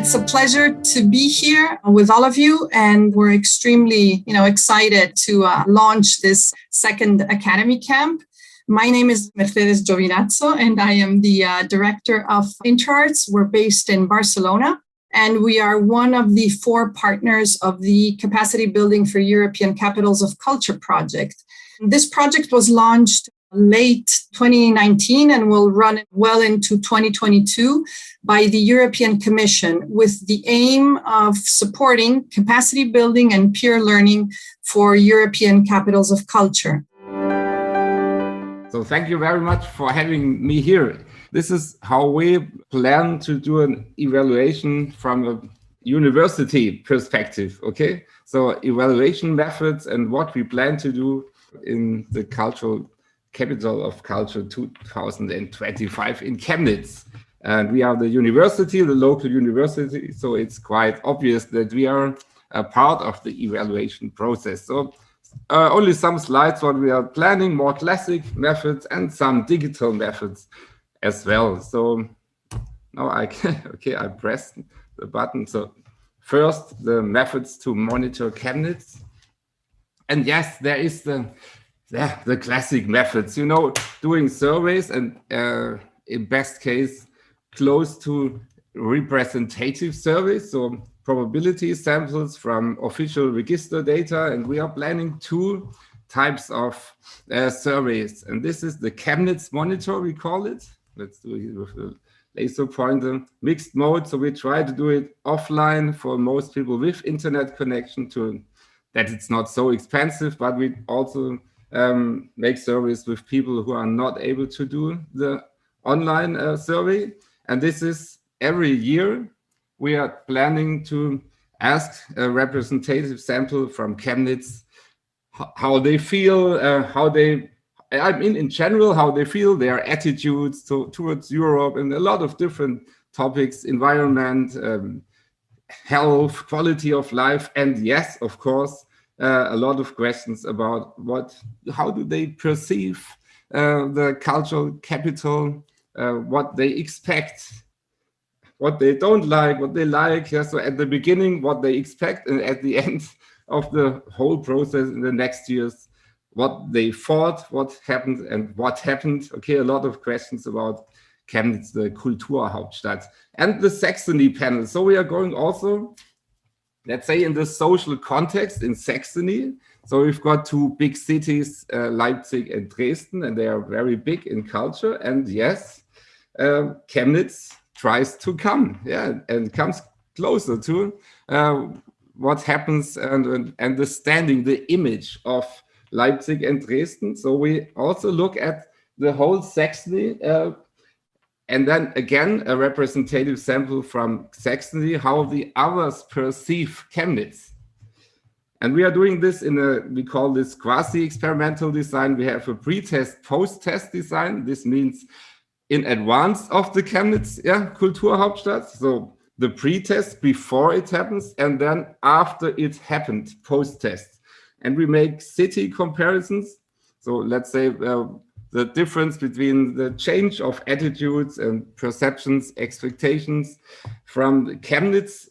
It's a pleasure to be here with all of you, and we're extremely, excited to launch this second Academy Camp. My name is Mercedes Giovinazzo, and I am the director of InterArts. We're based in Barcelona, and we are one of the 4 partners of the Capacity Building for European Capitals of Culture project. This project was launched late 2019 and will run well into 2022 by the European Commission with the aim of supporting capacity building and peer learning for European capitals of culture. So thank you very much for having me here. This is how we plan to do an evaluation from a university perspective, okay? So evaluation methods and what we plan to do in the cultural Capital of Culture 2025 in Chemnitz. And we are the university, the local university, so it's quite obvious that we are a part of the evaluation process. So only some slides what we are planning, more classic methods and some digital methods as well. So now I pressed the button. So first, the methods to monitor Chemnitz. And yes, there is the classic methods, doing surveys and in best case, close to representative surveys. So probability samples from official register data. And we are planning 2 types of surveys. And this is the Chemnitz monitor, we call it. Let's do it with the laser pointer, mixed mode. So we try to do it offline for most people with internet connection that it's not so expensive, but we also make surveys with people who are not able to do the online survey. And this is every year we are planning to ask a representative sample from Chemnitz how they feel, in general, how they feel, their attitudes towards Europe and a lot of different topics, environment, health, quality of life, and yes, of course, a lot of questions about how do they perceive the cultural capital, what they expect, what they don't like, what they like. Yeah, so at the beginning, what they expect, and at the end of the whole process in the next years, what they thought, what happened, and what happened. Okay, a lot of questions about Chemnitz, the Kulturhauptstadt, and the Saxony panel. So we are going also, let's say, in the social context in Saxony. So we've got 2 big cities, Leipzig and Dresden, and they are very big in culture. And yes, Chemnitz tries to come, and comes closer to what happens and understanding the image of Leipzig and Dresden. So we also look at the whole Saxony, and then again, a representative sample from Saxony, how the others perceive Chemnitz. And we are doing this we call this quasi-experimental design. We have a pre-test, post-test design. This means in advance of the Chemnitz Kulturhauptstadt. So the pre-test before it happens, and then after it happened, post-test. And we make city comparisons. So let's say the difference between the change of attitudes and perceptions, expectations from the Chemnitz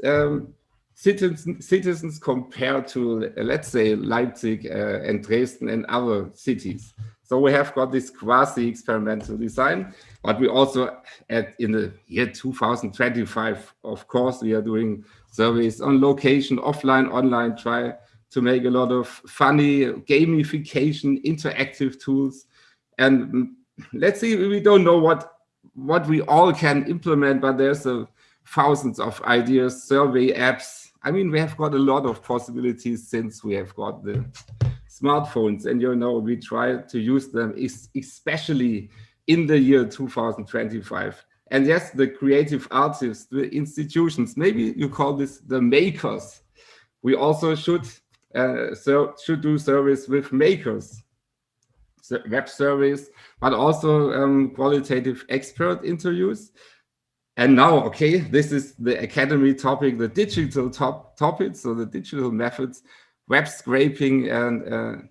citizens compared to, let's say, Leipzig and Dresden and other cities. So we have got this quasi-experimental design, but we also, in the year 2025, of course, we are doing surveys on location, offline, online, try to make a lot of funny gamification, interactive tools. And let's see, we don't know what we all can implement, but there's thousands of ideas, survey apps. I mean, we have got a lot of possibilities since we have got the smartphones, and we try to use them, especially in the year 2025. And yes, the creative artists, the institutions, maybe you call this the makers. We also should do surveys with makers, web surveys, but also qualitative expert interviews. And now, okay, this is the academy topic, the digital topic, so the digital methods, web scraping and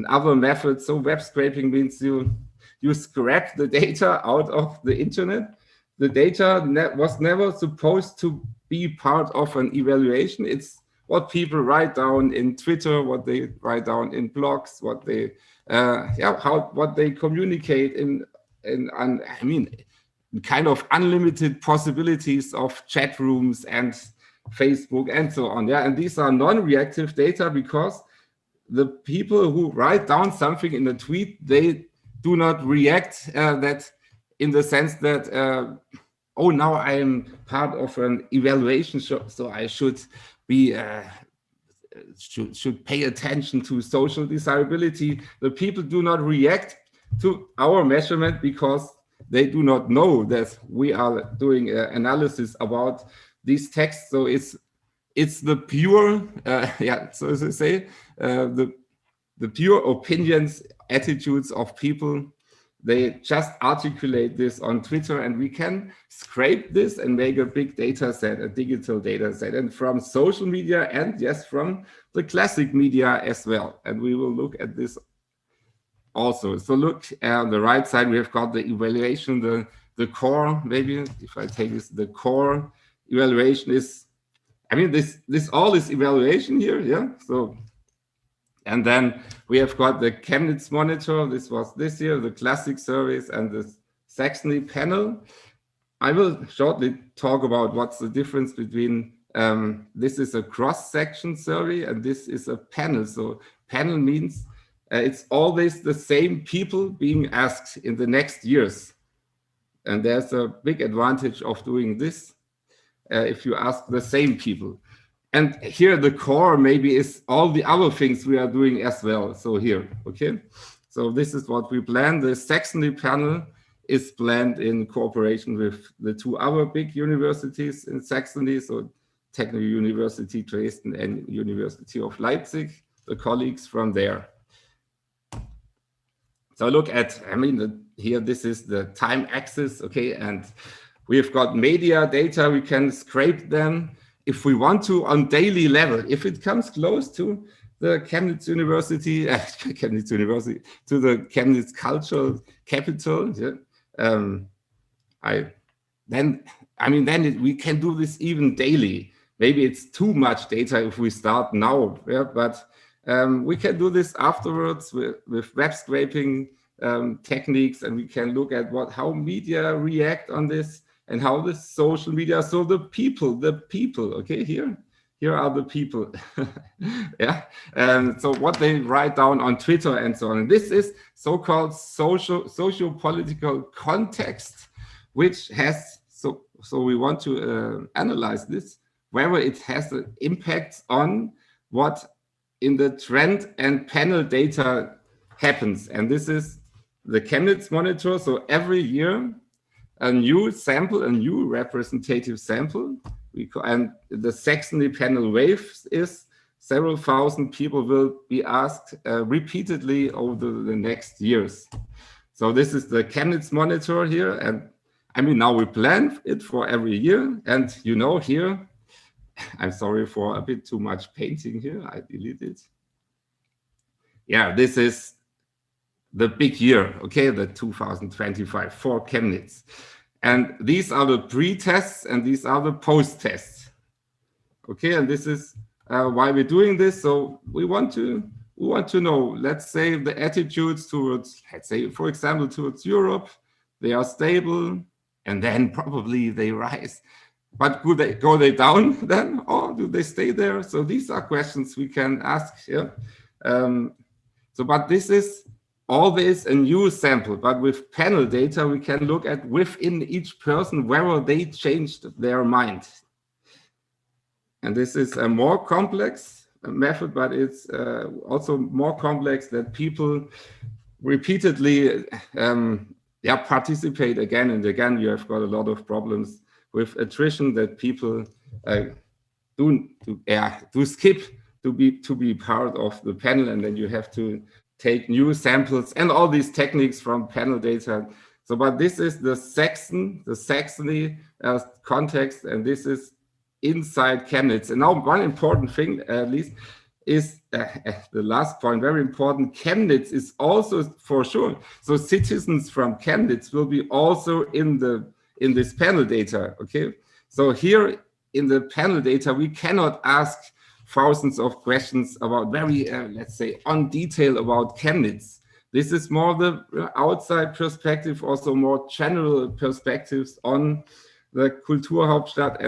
other methods. So web scraping means you scrap the data out of the internet. The data was never supposed to be part of an evaluation. It's what people write down in Twitter, what they write down in blogs, what they what they communicate in I mean, kind of unlimited possibilities of chat rooms and Facebook and so on. Yeah, and these are non-reactive data because the people who write down something in a tweet, they do not react that in the sense that oh, now I am part of an evaluation, so I should be should pay attention to social desirability. The people do not react to our measurement because they do not know that we are doing analysis about these texts. So it's the pure, so as I say, the pure opinions, attitudes of people. They just articulate this on Twitter, and we can scrape this and make a big data set, a digital data set, and from social media and yes, from the classic media as well. And we will look at this also. So look on the right side, we have got the evaluation, the core, maybe if I take this, the core evaluation is, I mean, this all is evaluation here, yeah? So, and then we have got the Chemnitz monitor. This was this year, the classic surveys and the Saxony panel. I will shortly talk about what's the difference between, this is a cross-section survey and this is a panel. So panel means it's always the same people being asked in the next years. And there's a big advantage of doing this if you ask the same people. And here the core maybe is all the other things we are doing as well. So here, okay. So this is what we plan. The Saxony panel is planned in cooperation with the two other big universities in Saxony. So Technical University Dresden and University of Leipzig, the colleagues from there. So look at, I mean, here this is the time axis, okay. And we've got media data, we can scrape them. If we want to on daily level, if it comes close to the Chemnitz University, to the Chemnitz cultural capital, yeah, then we can do this even daily. Maybe it's too much data if we start now, yeah, but we can do this afterwards with web scraping techniques, and we can look at how media react on this. And how the social media, so the people, okay, here are the people, yeah, and so what they write down on Twitter and so on. And this is so-called socio-political context, which has, so we want to analyze this, whether it has an impact on what in the trend and panel data happens. And this is the Chemnitz monitor, so every year, a new sample, a new representative sample, and the Saxony panel waves is several thousand people will be asked repeatedly over the next years. So this is the Chemnitz monitor here, and I mean, now we plan it for every year, and you know here, I'm sorry for a bit too much painting here, I deleted it. Yeah, this is the big year, okay, the 2025 for Chemnitz. And these are the pre-tests and these are the post-tests. Okay, and this is why we're doing this. So we want to know, let's say, the attitudes towards, let's say, for example, towards Europe, they are stable, and then probably they rise. But go they down then, or do they stay there? So these are questions we can ask here. But this is always a new sample, but with panel data, we can look at within each person whether they changed their mind. And this is a more complex method, but it's also more complex that people repeatedly participate again and again. You have got a lot of problems with attrition that people do skip to be part of the panel, and then you have to take new samples and all these techniques from panel data. So, but this is the Saxony context, and this is inside Chemnitz. And now one important thing, at least, is the last point, very important. Chemnitz is also for sure. So citizens from Chemnitz will be also in this panel data. Okay. So here in the panel data, we cannot ask thousands of questions about very, let's say, on detail about Chemnitz. This is more the outside perspective, also more general perspectives on the Kulturhauptstadt,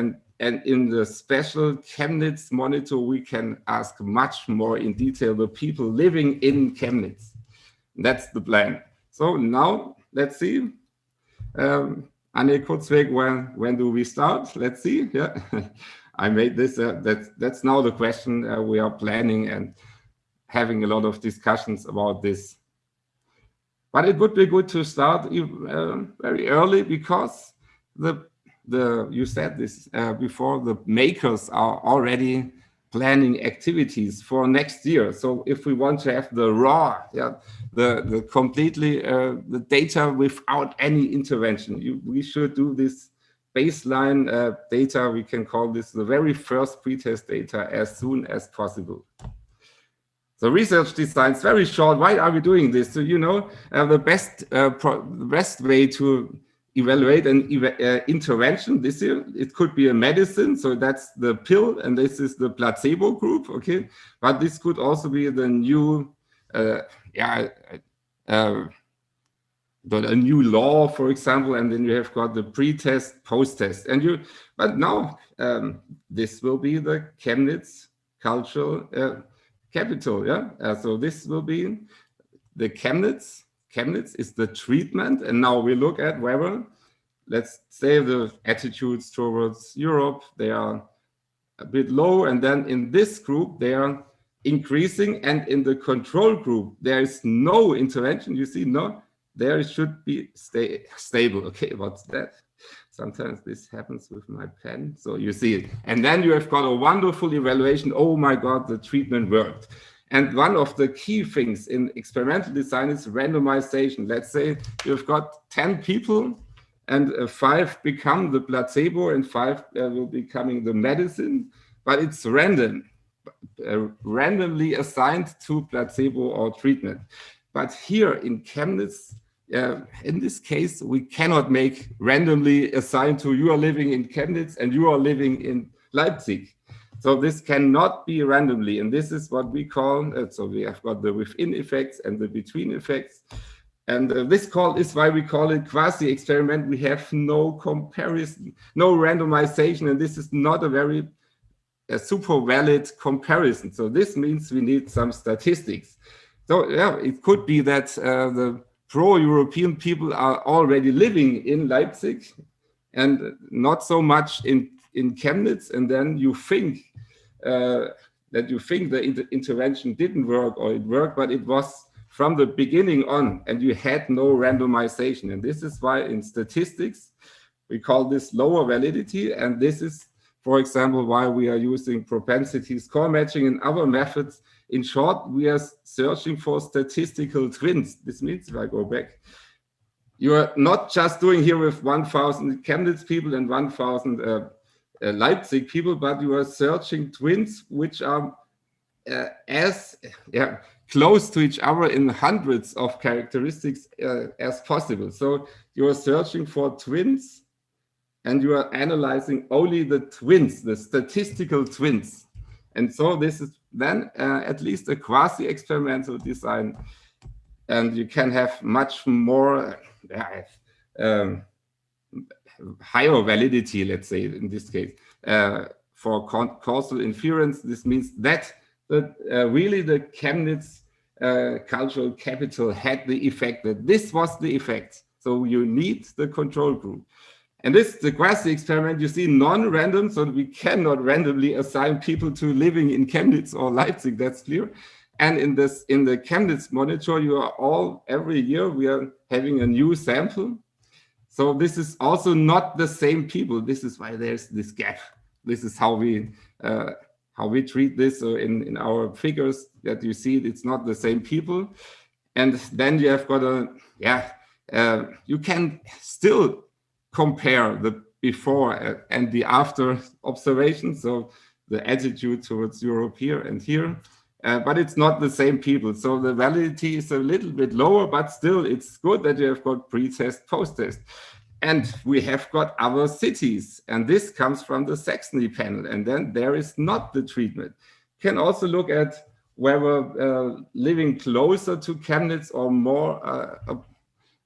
and in the special Chemnitz monitor, we can ask much more in detail the people living in Chemnitz. That's the plan. So now let's see. Anne Kurzweg, when do we start? Let's see. Yeah, I made this. That's now the question we are planning and having a lot of discussions about this. But it would be good to start very early, because you said this before, the makers are already planning activities for next year. So if we want to have the raw, the completely the data without any intervention, we should do this baseline data. We can call this the very first pretest data as soon as possible. So research design is very short. Why are we doing this? So, you know, the best way to evaluate an intervention this year, it could be a medicine. So that's the pill, and this is the placebo group. Okay, but this could also be the new, a new law, for example, and then you have got the pre-test, post-test, and but now this will be the Chemnitz cultural capital. So this will be the Chemnitz. Chemnitz is the treatment, and now we look at whether, let's say, the attitudes towards Europe, they are a bit low, and then in this group they are increasing, and in the control group there is no intervention. You see, no, there should be stable. Okay, what's that? Sometimes this happens with my pen. So you see it. And then you have got a wonderful evaluation. Oh my God, the treatment worked. And one of the key things in experimental design is randomization. Let's say you've got 10 people, and 5 become the placebo and 5 will be becoming the medicine, but it's random, randomly assigned to placebo or treatment. But here in Chemnitz, in this case, we cannot make randomly assigned to you are living in Chemnitz and you are living in Leipzig. So this cannot be randomly, and this is what we call, so we have got the within effects and the between effects. And this is why we call it quasi-experiment. We have no comparison, no randomization, and this is not a very super valid comparison. So this means we need some statistics. So yeah, it could be that the pro-European people are already living in Leipzig and not so much in Chemnitz, and then you think that the intervention didn't work, or it worked, but it was from the beginning on, and you had no randomization. And this is why in statistics we call this lower validity, and this is, for example, why we are using propensity score matching and other methods. In short, we are searching for statistical twins. This means, if I go back, you are not just doing here with 1,000 Chemnitz people and 1,000 Leipzig people, but you are searching twins which are as close to each other in hundreds of characteristics as possible. So you are searching for twins, and you are analyzing only the twins, the statistical twins. And so this is then at least a quasi-experimental design, and you can have much more higher validity, let's say, in this case, for causal inference. This means that really the Chemnitz cultural capital had the effect, that this was the effect. So you need the control group. And this, the quasi-experiment, you see, non-random, so we cannot randomly assign people to living in Chemnitz or Leipzig, that's clear. And in the Chemnitz monitor, every year we are having a new sample. So this is also not the same people. This is why there's this gap. This is how we treat this. So in our figures that you see, it's not the same people. And then you have got you can still compare the before and the after observation. So the attitude towards Europe here and here, but it's not the same people. So the validity is a little bit lower, but still it's good that you have got pre-test, post-test. And we have got other cities, and this comes from the Saxony panel, and then there is not the treatment. Can also look at whether living closer to Chemnitz or more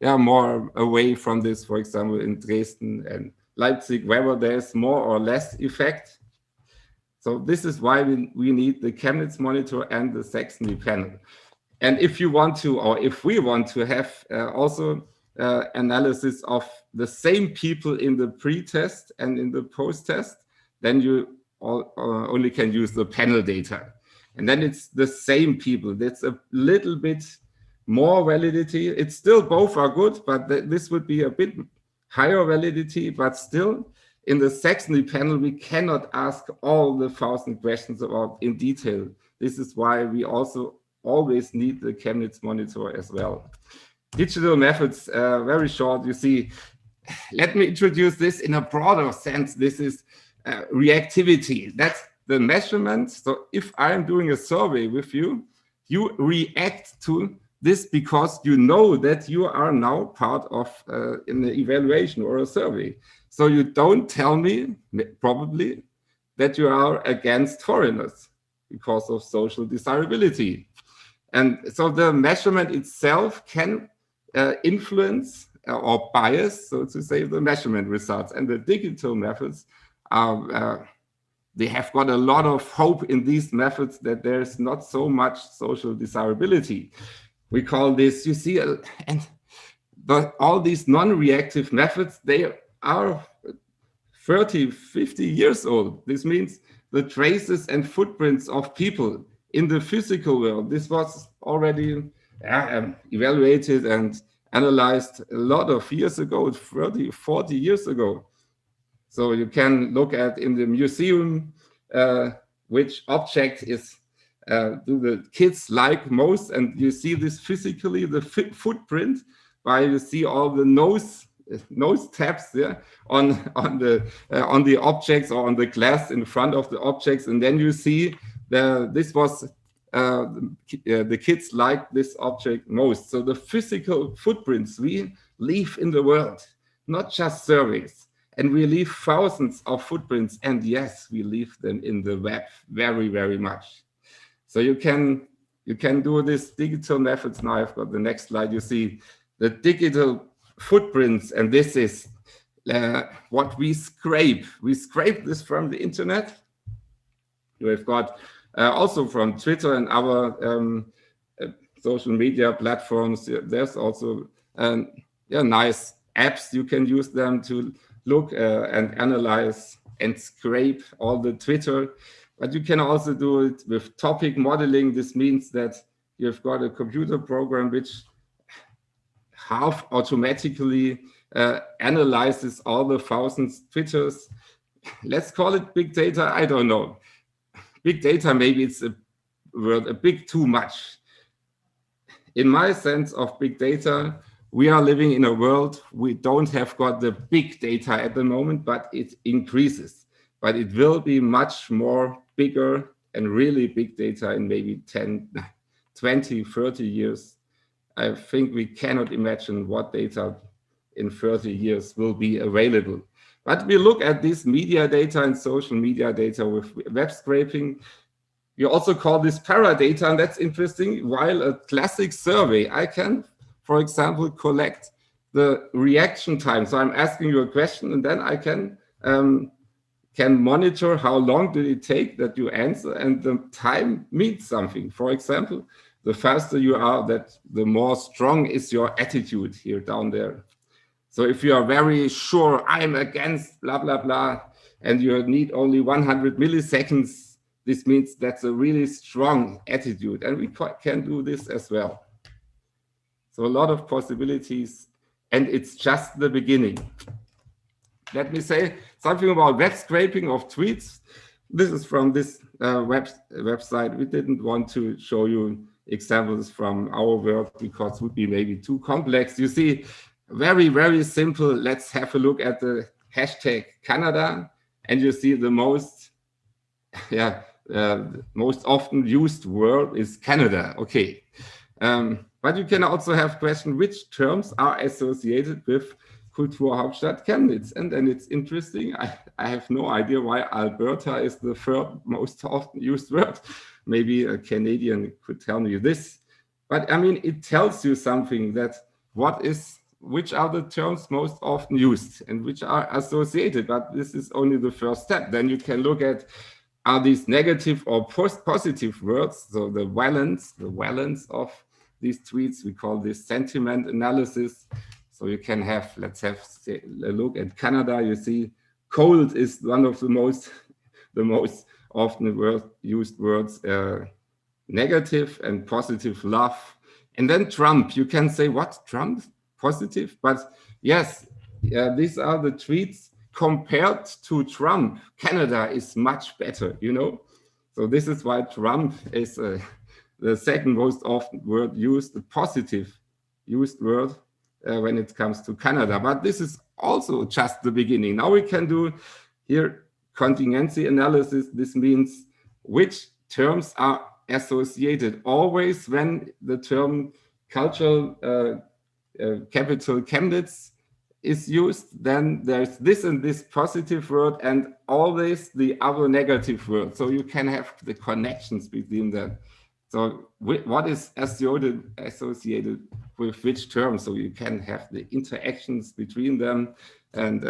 more away from this, for example, in Dresden and Leipzig, whether there's more or less effect. So this is why we need the Chemnitz monitor and the Saxony panel. And if you want to, or if we want to have also analysis of the same people in the pre-test and in the post-test, then you only can use the panel data. And then it's the same people. That's a little bit more validity. It's still both are good, but this would be a bit higher validity, but still in the Saxony panel, we cannot ask all the 1,000 questions about in detail. This is why we also always need the Chemnitz monitor as well. Digital methods, very short, you see. Let me introduce this in a broader sense. This is reactivity. That's the measurement. So if I'm doing a survey with you, you react to this because you know that you are now part of an evaluation or a survey. So you don't tell me, probably, that you are against foreigners because of social desirability. And so the measurement itself can influence or bias, so to say, the measurement results. And the digital methods are, they have got a lot of hope in these methods that there's not so much social desirability. We call this, you see, but all these non-reactive methods, they are 30, 50 years old. This means the traces and footprints of people in the physical world. This was already evaluated and analyzed a lot of years ago, 30, 40 years ago. So you can look at in the museum which object is do the kids like most, and you see this physically, the footprint, by you see all the nose tabs there on the objects or on the glass in front of the objects, and then you see this was the kids like this object most. So the physical footprints we leave in the world, not just surveys, and we leave thousands of footprints, and yes, we leave them in the web very, very much. So you can do this digital methods. Now I've got the next slide. You see the digital footprints, and this is what we scrape. We scrape this from the internet. We've got also from Twitter and other social media platforms. There's also nice apps. You can use them to look and analyze and scrape all the Twitter. But you can also do it with topic modeling. This means that you've got a computer program which half automatically analyzes all the thousands Twitters. Let's call it big data. I don't know. Big data, maybe it's a word a bit too much. In my sense of big data, we are living in a world we don't have got the big data at the moment, but it increases. But it will be much more bigger and really big data in maybe 10, 20, 30 years. I think we cannot imagine what data in 30 years will be available. But we look at this media data and social media data with web scraping. We also call this paradata, and that's interesting. While a classic survey, I can, for example, collect the reaction time. So I'm asking you a question, and then I can monitor how long did it take that you answer, and the time means something. For example, the faster you are, that the more strong is your attitude here down there. So if you are very sure I'm against blah, blah, blah, and you need only 100 milliseconds, this means that's a really strong attitude. And we can do this as well. So a lot of possibilities, and it's just the beginning. Let me say something about web scraping of tweets. This is from this website. We didn't want to show you examples from our work because it would be maybe too complex. You see, very, very simple. Let's have a look at the hashtag Canada, and you see the most often used word is Canada. Okay. But you can also have question, which terms are associated with Kulturhauptstadt Chemnitz. And then it's interesting. I have no idea why Alberta is the third most often used word. Maybe a Canadian could tell me this. But I mean, it tells you something, that which are the terms most often used and which are associated. But this is only the first step. Then you can look at, are these negative or positive words? So the valence of these tweets, we call this sentiment analysis. So you can have, let's have a look at Canada. You see, cold is one of the most often used words, negative and positive, love. And then Trump, you can say, what, Trump? Positive? But yes, these are the tweets. Compared to Trump, Canada is much better, you know? So this is why Trump is the second most often word used, the positive used word when it comes to Canada. But this is also just the beginning. Now we can do here contingency analysis. This means which terms are associated. Always when the term cultural capital Chemnitz is used, then there's this and this positive word and always the other negative word. So you can have the connections between them. So what is associated with which term? So you can have the interactions between them and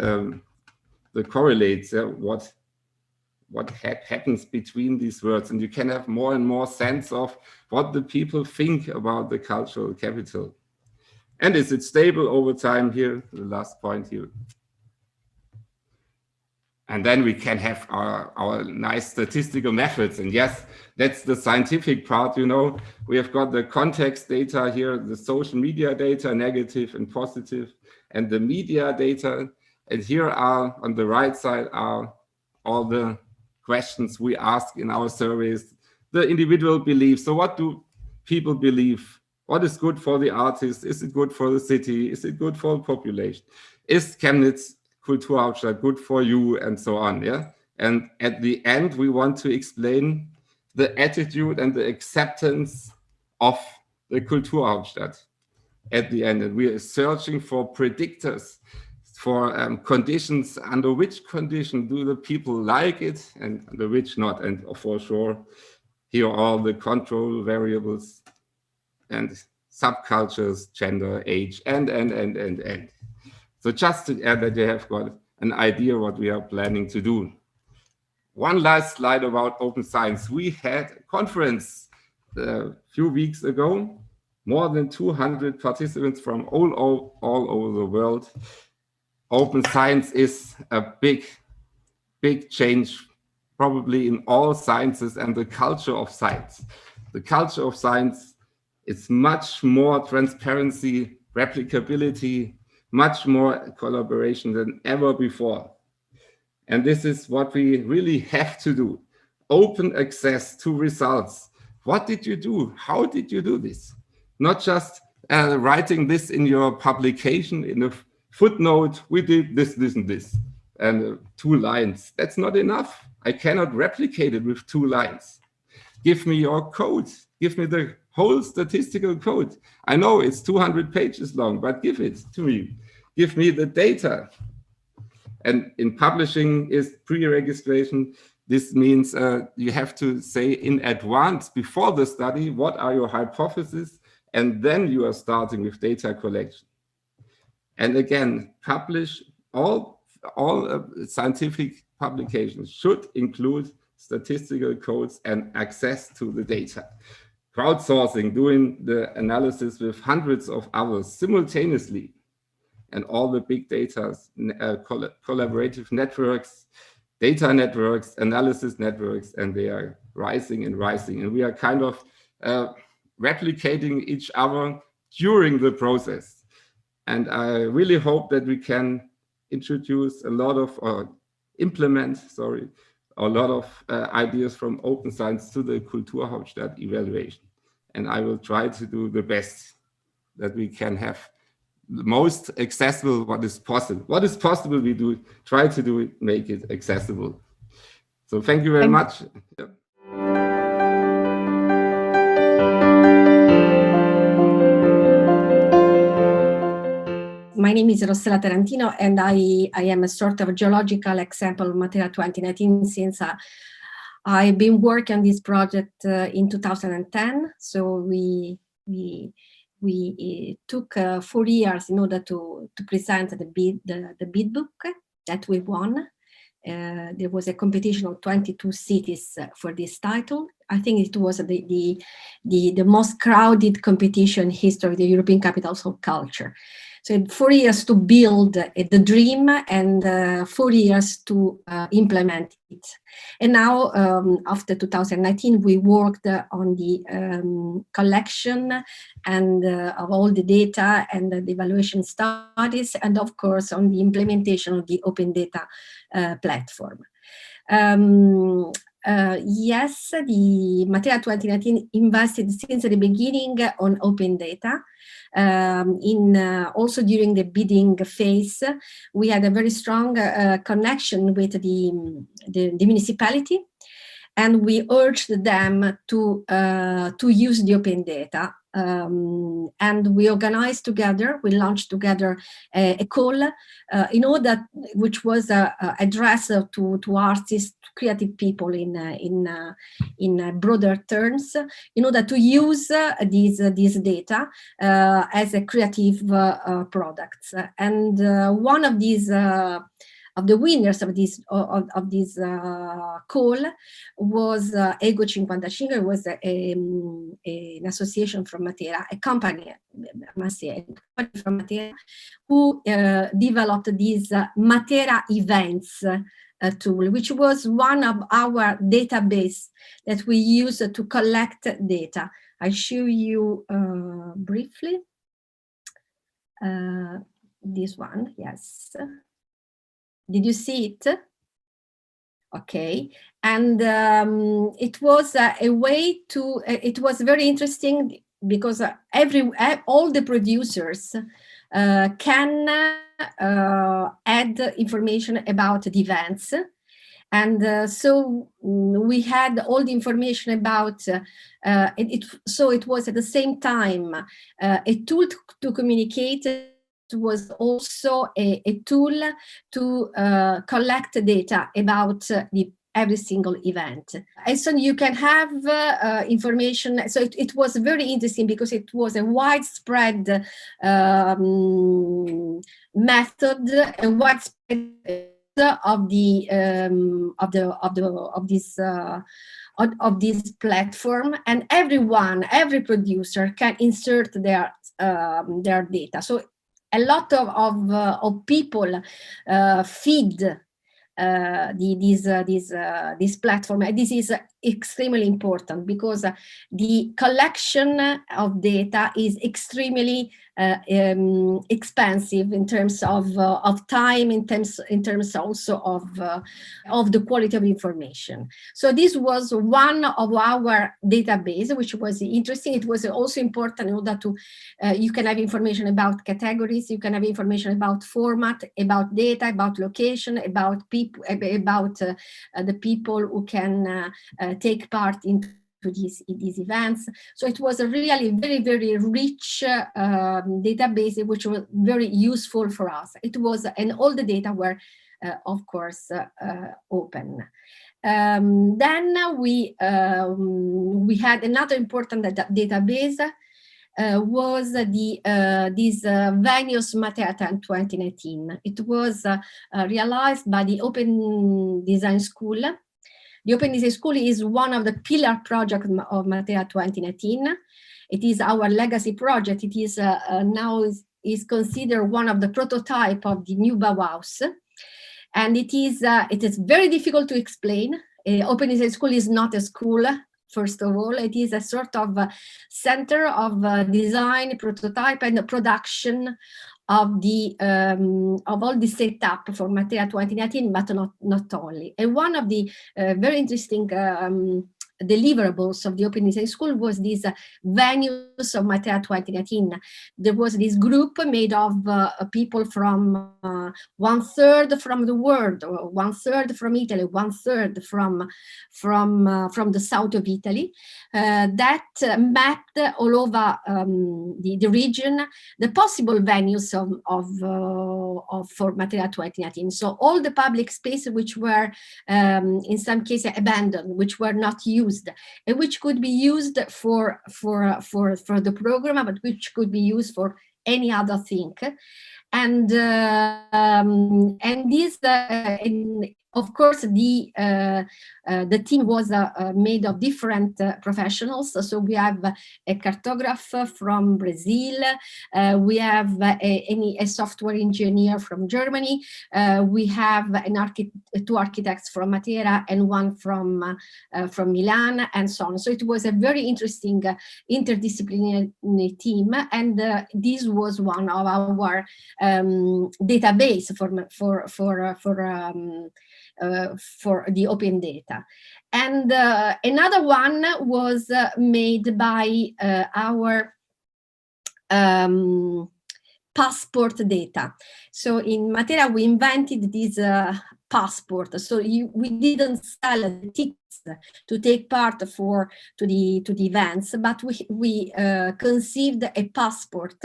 the correlates, what happens between these words. And you can have more and more sense of what the people think about the cultural capital. And is it stable over time here? The last point here. And then we can have our nice statistical methods. And yes, that's the scientific part, you know. We have got the context data here, the social media data, negative and positive, and the media data. And here are, on the right side, are all the questions we ask in our surveys, the individual beliefs. So what do people believe? What is good for the artist? Is it good for the city? Is it good for the population? Is Chemnitz Kulturhauptstadt good for you? And so on, yeah? And at the end, we want to explain the attitude and the acceptance of the Kulturhauptstadt at the end. And we are searching for predictors, for conditions, under which condition do the people like it and under which not. And for sure, here are all the control variables and subcultures, gender, age, and. So just to add that you have got an idea what we are planning to do. One last slide about open science. We had a conference a few weeks ago, more than 200 participants from all over the world. Open science is a big change, probably in all sciences and the culture of science. The culture of science, it's much more transparency, replicability, much more collaboration than ever before. And this is what we really have to do. Open access to results. What did you do? How did you do this? Not just writing this in your publication in a footnote, we did this, this, and this, and 2 lines. That's not enough. I cannot replicate it with 2 lines. Give me your code. Give me the whole statistical code. I know it's 200 pages long, but give it to me. Give me the data. And in publishing is pre-registration. This means you have to say in advance, before the study, what are your hypotheses? And then you are starting with data collection. And again, publish all scientific publications should include statistical codes and access to the data. Crowdsourcing, doing the analysis with hundreds of others simultaneously, and all the big data, collaborative networks, data networks, analysis networks, and they are rising and rising. And we are kind of replicating each other during the process. And I really hope that we can introduce a lot of, or implement, sorry, a lot of ideas from open science to the Kulturhauptstadt evaluation. And I will try to do the best that we can have the most accessible what is possible. What is possible, we do try to do it, make it accessible. So thank you very much. Yeah. my name is Rossella Tarantino, and I am a sort of a geological example of Matera 2019 since I've been working on this project in 2010. So we took 4 years in order to present the bid book that we won. There was a competition of 22 cities for this title. I think it was the most crowded competition in history of the European Capitals of Culture. So 4 years to build the dream and 4 years to implement it. And now, after 2019, we worked on the collection and of all the data and the evaluation studies, and of course on the implementation of the open data platform. Yes, the Matera 2019 invested since the beginning on open data. Also during the bidding phase, we had a very strong connection with the municipality, and we urged them to use the open data. And we organized together, we launched together a call which was addressed to artists, creative people in broader terms, in order to use these data as a creative products. And one of these of the winners of this call was Ego 55, was an association from Matera, a company from Matera, who developed these Matera events tool, which was one of our database that we use to collect data. I'll show you briefly this one. Yes. Did you see it? Okay. And it was a way to, it was very interesting because all the producers can add information about the events. And so we had all the information about so it was at the same time a tool to communicate. It was also a tool to collect data about every single event. And so you can have information. So it was very interesting because it was a widespread method, a widespread of this platform, and every producer can insert their data. So a lot of people feed this platform, and this is extremely important because the collection of data is extremely expensive in terms of time, in terms also of the quality of information. So this was one of our database, which was interesting. It was also important in order to you can have information about categories, you can have information about format, about data, about location, about people, about the people who can take part into these events. So it was a really very, very rich database, which was very useful for us. It was, and all the data were, of course, open. Then we had another important database, was this Venus Matera 2019. It was realized by the Open Design School. The Open Design School is one of the pillar projects of Matera 2019. It is our legacy project. It is now is considered one of the prototype of the new Bauhaus. And it is very difficult to explain. Open Design School is not a school. First of all, it is a sort of center of design, prototype, and production of all the setup for Matera 2019, but not only. And one of the very interesting deliverables of the Open Design School was these venues of Matera 2019. There was this group made of people from 1/3 from the world, or 1/3 from Italy, 1/3 from the south of Italy, that mapped all over the region the possible venues for Matera 2019. So all the public spaces which were in some cases abandoned, which were not used, and which could be used for the program, but which could be used for any other thing. And this, of course, the team was made of different professionals. So we have a cartographer from Brazil, we have a software engineer from Germany, we have two architects from Matera and one from Milan, and so on. So it was a very interesting interdisciplinary team, and this was one of our database for the open data. And another one was made by our passport data. So in Matera, we invented this passport. So we didn't sell the tickets to take part to the events, but we conceived a passport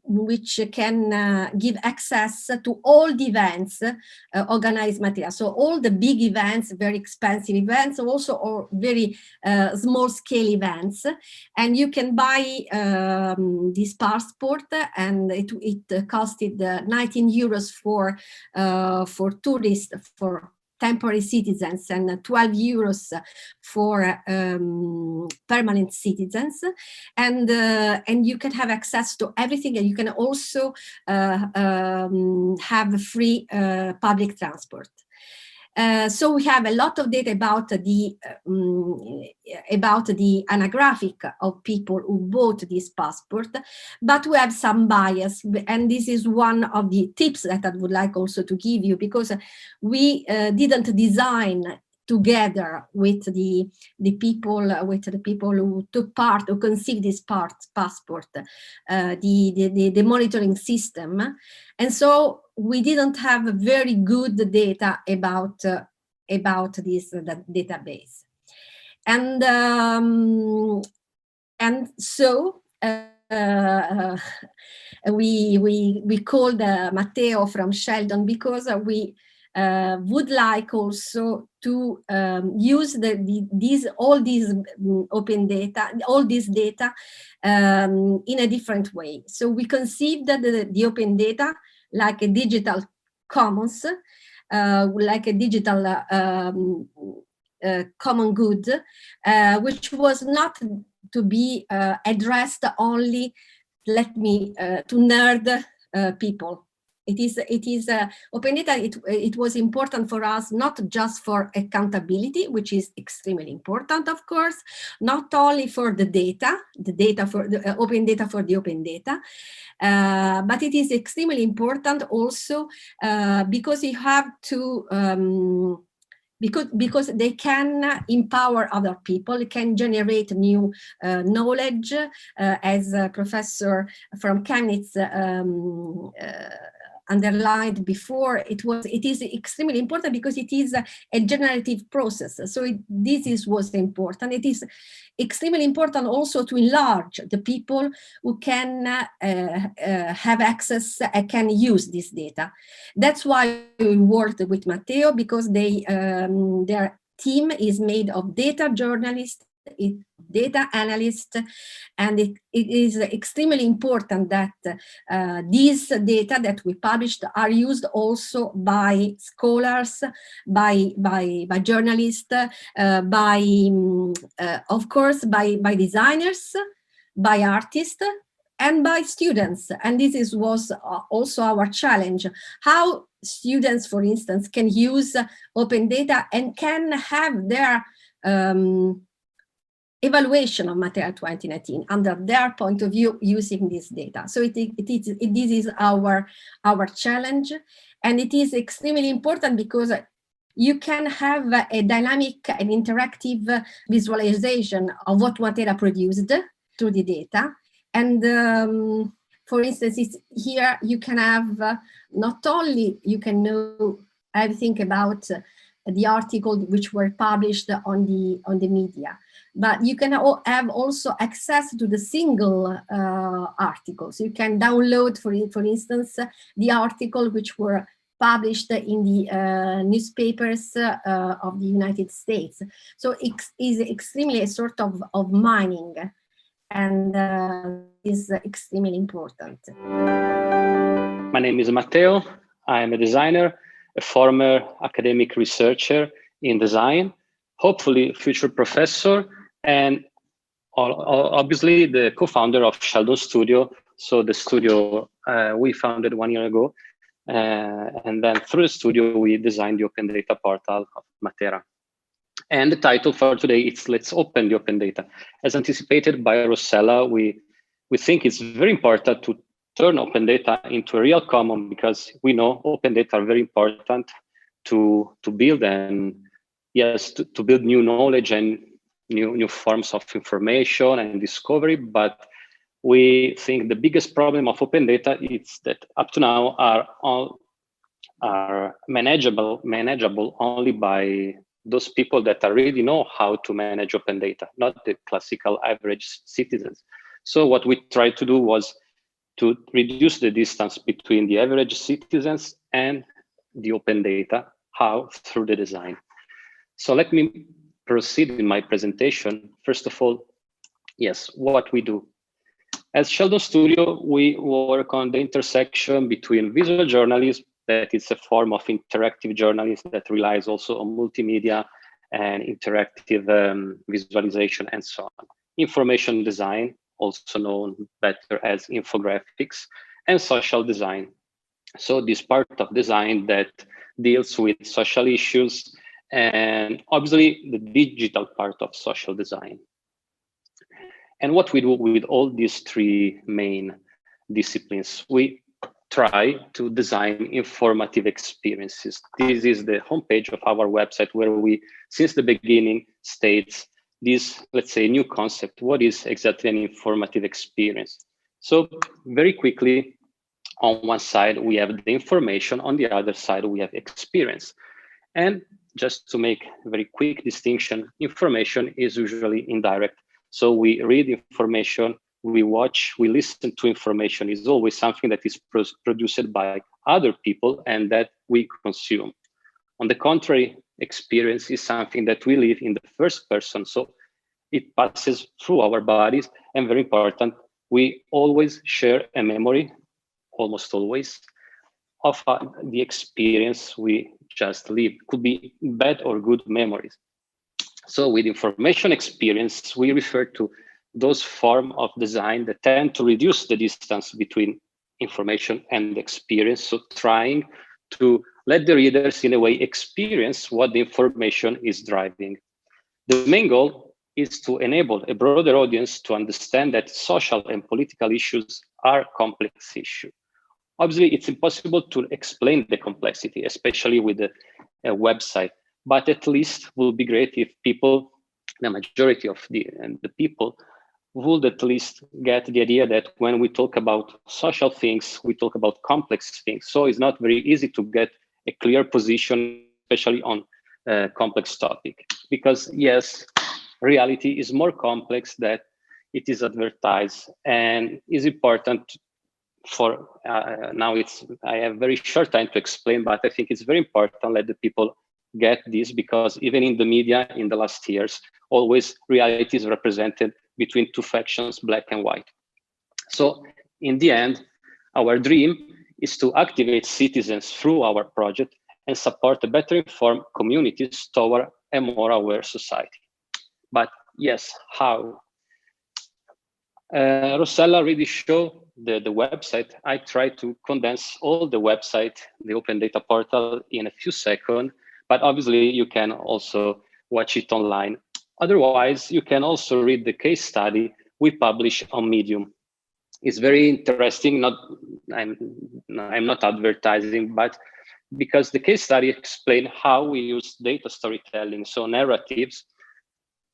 which can give access to all the events organized Matera. So all the big events, very expensive events, also or very small scale events, and you can buy this passport, and it costed 19 euros for tourists, for temporary citizens, and 12 euros for permanent citizens, and you can have access to everything, and you can also have free public transport. So we have a lot of data about the demographic of people who bought this passport, but we have some bias, and this is one of the tips that I would like also to give you, because we didn't design together with the people who took part, who conceived this passport, the monitoring system, and so we didn't have very good data about this database, and so we called Matteo from Sheldon, because we would like also to use all these open data, all this data in a different way. So we conceived the open data like a digital commons, like a digital common good, which was not to be addressed only, to nerd people. It is open data. It was important for us, not just for accountability, which is extremely important, of course, not only for the data for the open data for the open data, but it is extremely important also because you have to because they can empower other people, can generate new knowledge, as a professor from Chemnitz underlined before. It is extremely important because it is a generative process. So this was important. It is extremely important also to enlarge the people who can have access and can use this data. That's why we worked with Matteo, because their team is made of data journalists, data analysts, and it is extremely important that these data that we published are used also by scholars, by journalists, of course by designers, by artists, and by students. And this was also our challenge: how students, for instance, can use open data and can have their evaluation of Matera 2019 under their point of view using this data. So this is our challenge, and it is extremely important because you can have a dynamic and interactive visualization of what Matera produced through the data. And for instance, here you can have not only you can know everything about the articles which were published on the media, but you can have also access to the single articles. You can download, for instance, the article which were published in the newspapers of the United States. So it is extremely a sort of mining, and is extremely important. My name is Matteo. I am a designer, a former academic researcher in design, hopefully future professor, and obviously the co-founder of Sheldon Studio. So the studio we founded 1 year ago. And then through the studio, we designed the open data portal of Matera. And the title for today is Let's Open the Open Data. As anticipated by Rossella, we think it's very important to turn open data into a real common, because we know open data are very important to build, and yes, to build new knowledge and new forms of information and discovery. But we think the biggest problem of open data is that up to now are manageable only by those people that already know how to manage open data, not the classical average citizens. So what we tried to do was to reduce the distance between the average citizens and the open data. How? Through the design. So let me proceed in my presentation. First of all, yes, what we do. As Sheldon Studio, we work on the intersection between visual journalism, that is a form of interactive journalism that relies also on multimedia and interactive visualization and so on. Information design, also known better as infographics, and social design. So this part of design that deals with social issues and obviously the digital part of social design. And what we do with all these three main disciplines, we try to design informative experiences. This is the homepage of our website, where we, since the beginning, states this, let's say, new concept. What is exactly an informative experience? So very quickly, on one side, we have the information. On the other side, we have experience. And just to make a very quick distinction, information is usually indirect. So we read information, we watch, we listen to information. Is always something that is produced by other people and that we consume. On the contrary, experience is something that we live in the first person. So it passes through our bodies, and very important, we always share a memory, almost always, of the experience we just lived. Could be bad or good memories. So with information experience, we refer to those forms of design that tend to reduce the distance between information and experience. So trying to let the readers, in a way, experience what the information is driving. The main goal is to enable a broader audience to understand that social and political issues are complex issues. Obviously, it's impossible to explain the complexity, especially with a website. But at least it would be great if people, the majority of the people, would at least get the idea that when we talk about social things, we talk about complex things. So it's not very easy to get a clear position, especially on a complex topic. Because yes, reality is more complex than it is advertised, and is important for now. I have very short time to explain, but I think it's very important to let the people get this, because even in the media in the last years, always reality is represented between two factions, black and white. So in the end, our dream is to activate citizens through our project and support a better informed communities toward a more aware society. But yes, how? Rossella already showed the website. I try to condense all the website, the open data portal, in a few seconds. But obviously, you can also watch it online. Otherwise, you can also read the case study we publish on Medium. It's very interesting. I'm not advertising, but because the case study explained how we use data storytelling, so narratives,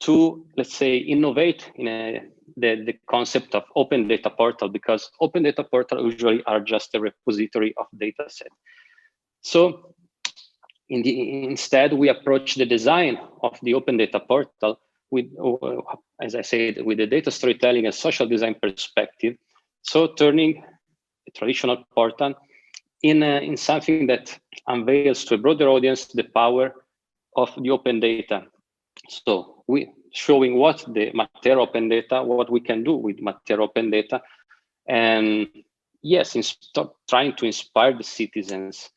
to, let's say, innovate in the concept of open data portal, because open data portal usually are just a repository of data set. So instead, we approach the design of the open data portal with, as I said, with the data storytelling and social design perspective. So turning a traditional portal in something that unveils to a broader audience the power of the open data. So we showing what the Matera open data, what we can do with Matera open data, and yes, trying to inspire the citizens.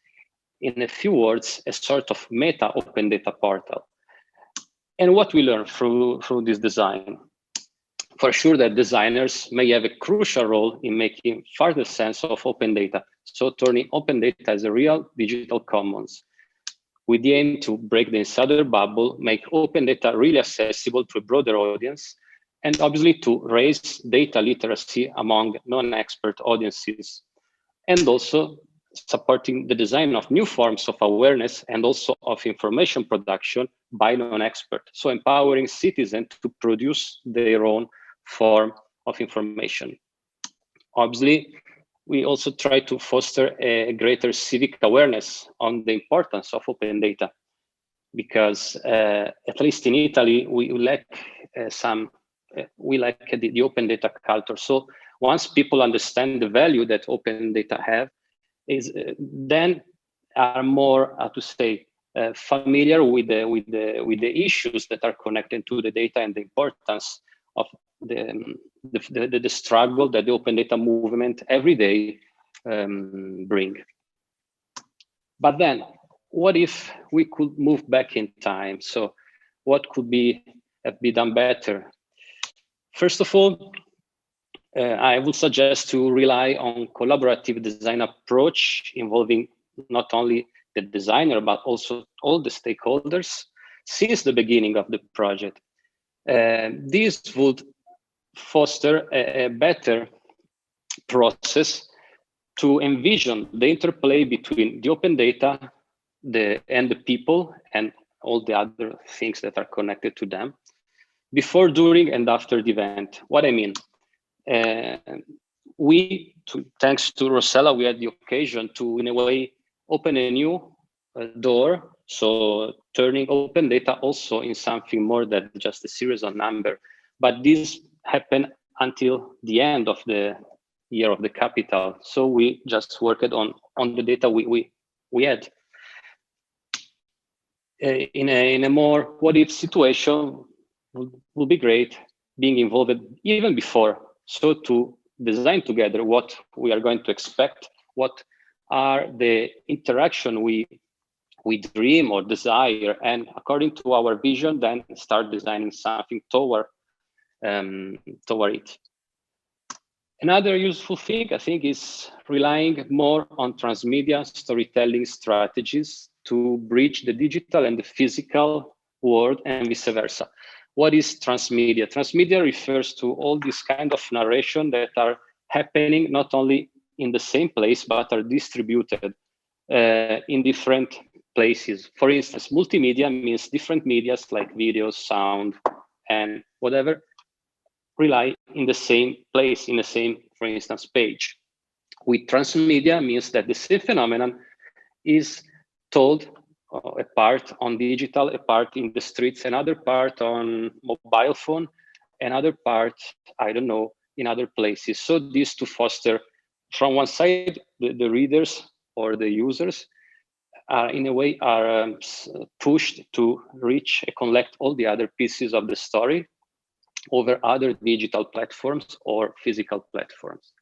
In a few words, a sort of meta open data portal. And what we learn through this design? For sure that designers may have a crucial role in making further sense of open data. So turning open data as a real digital commons, with the aim to break the insider bubble, make open data really accessible to a broader audience, and obviously to raise data literacy among non-expert audiences, and also supporting the design of new forms of awareness and also of information production by non-experts. So empowering citizens to produce their own form of information. Obviously, we also try to foster a greater civic awareness on the importance of open data, because at least in Italy, we lack the open data culture. So once people understand the value that open data have, then are more, how to say, familiar with the issues that are connected to the data and the importance of the struggle that the open data movement every day bring. But then, what if we could move back in time? So what could have been done better? First of all, I would suggest to rely on collaborative design approach involving not only the designer, but also all the stakeholders since the beginning of the project. This would foster a better process to envision the interplay between the open data and the people and all the other things that are connected to them before, during, and after the event. What I mean, thanks to Rossella, we had the occasion to, in a way, open a new door. So turning open data also in something more than just a series of numbers. But this happened until the end of the year of the capital. So we just worked on the data we had. In a more what if situation would be great being involved even before. So to design together what we are going to expect, what are the interaction we dream or desire, and according to our vision, then start designing something toward it. Another useful thing, I think, is relying more on transmedia storytelling strategies to bridge the digital and the physical world and vice versa. What is transmedia? Transmedia refers to all these kind of narration that are happening not only in the same place, but are distributed in different places. For instance, multimedia means different medias like video, sound, and whatever rely in the same place, in the same, for instance, page. With transmedia means that the same phenomenon is told a part on digital, a part in the streets, another part on mobile phone, another part, I don't know, in other places. So this to foster, from one side, the readers or the users are in a way are pushed to reach and collect all the other pieces of the story over other digital platforms or physical platforms.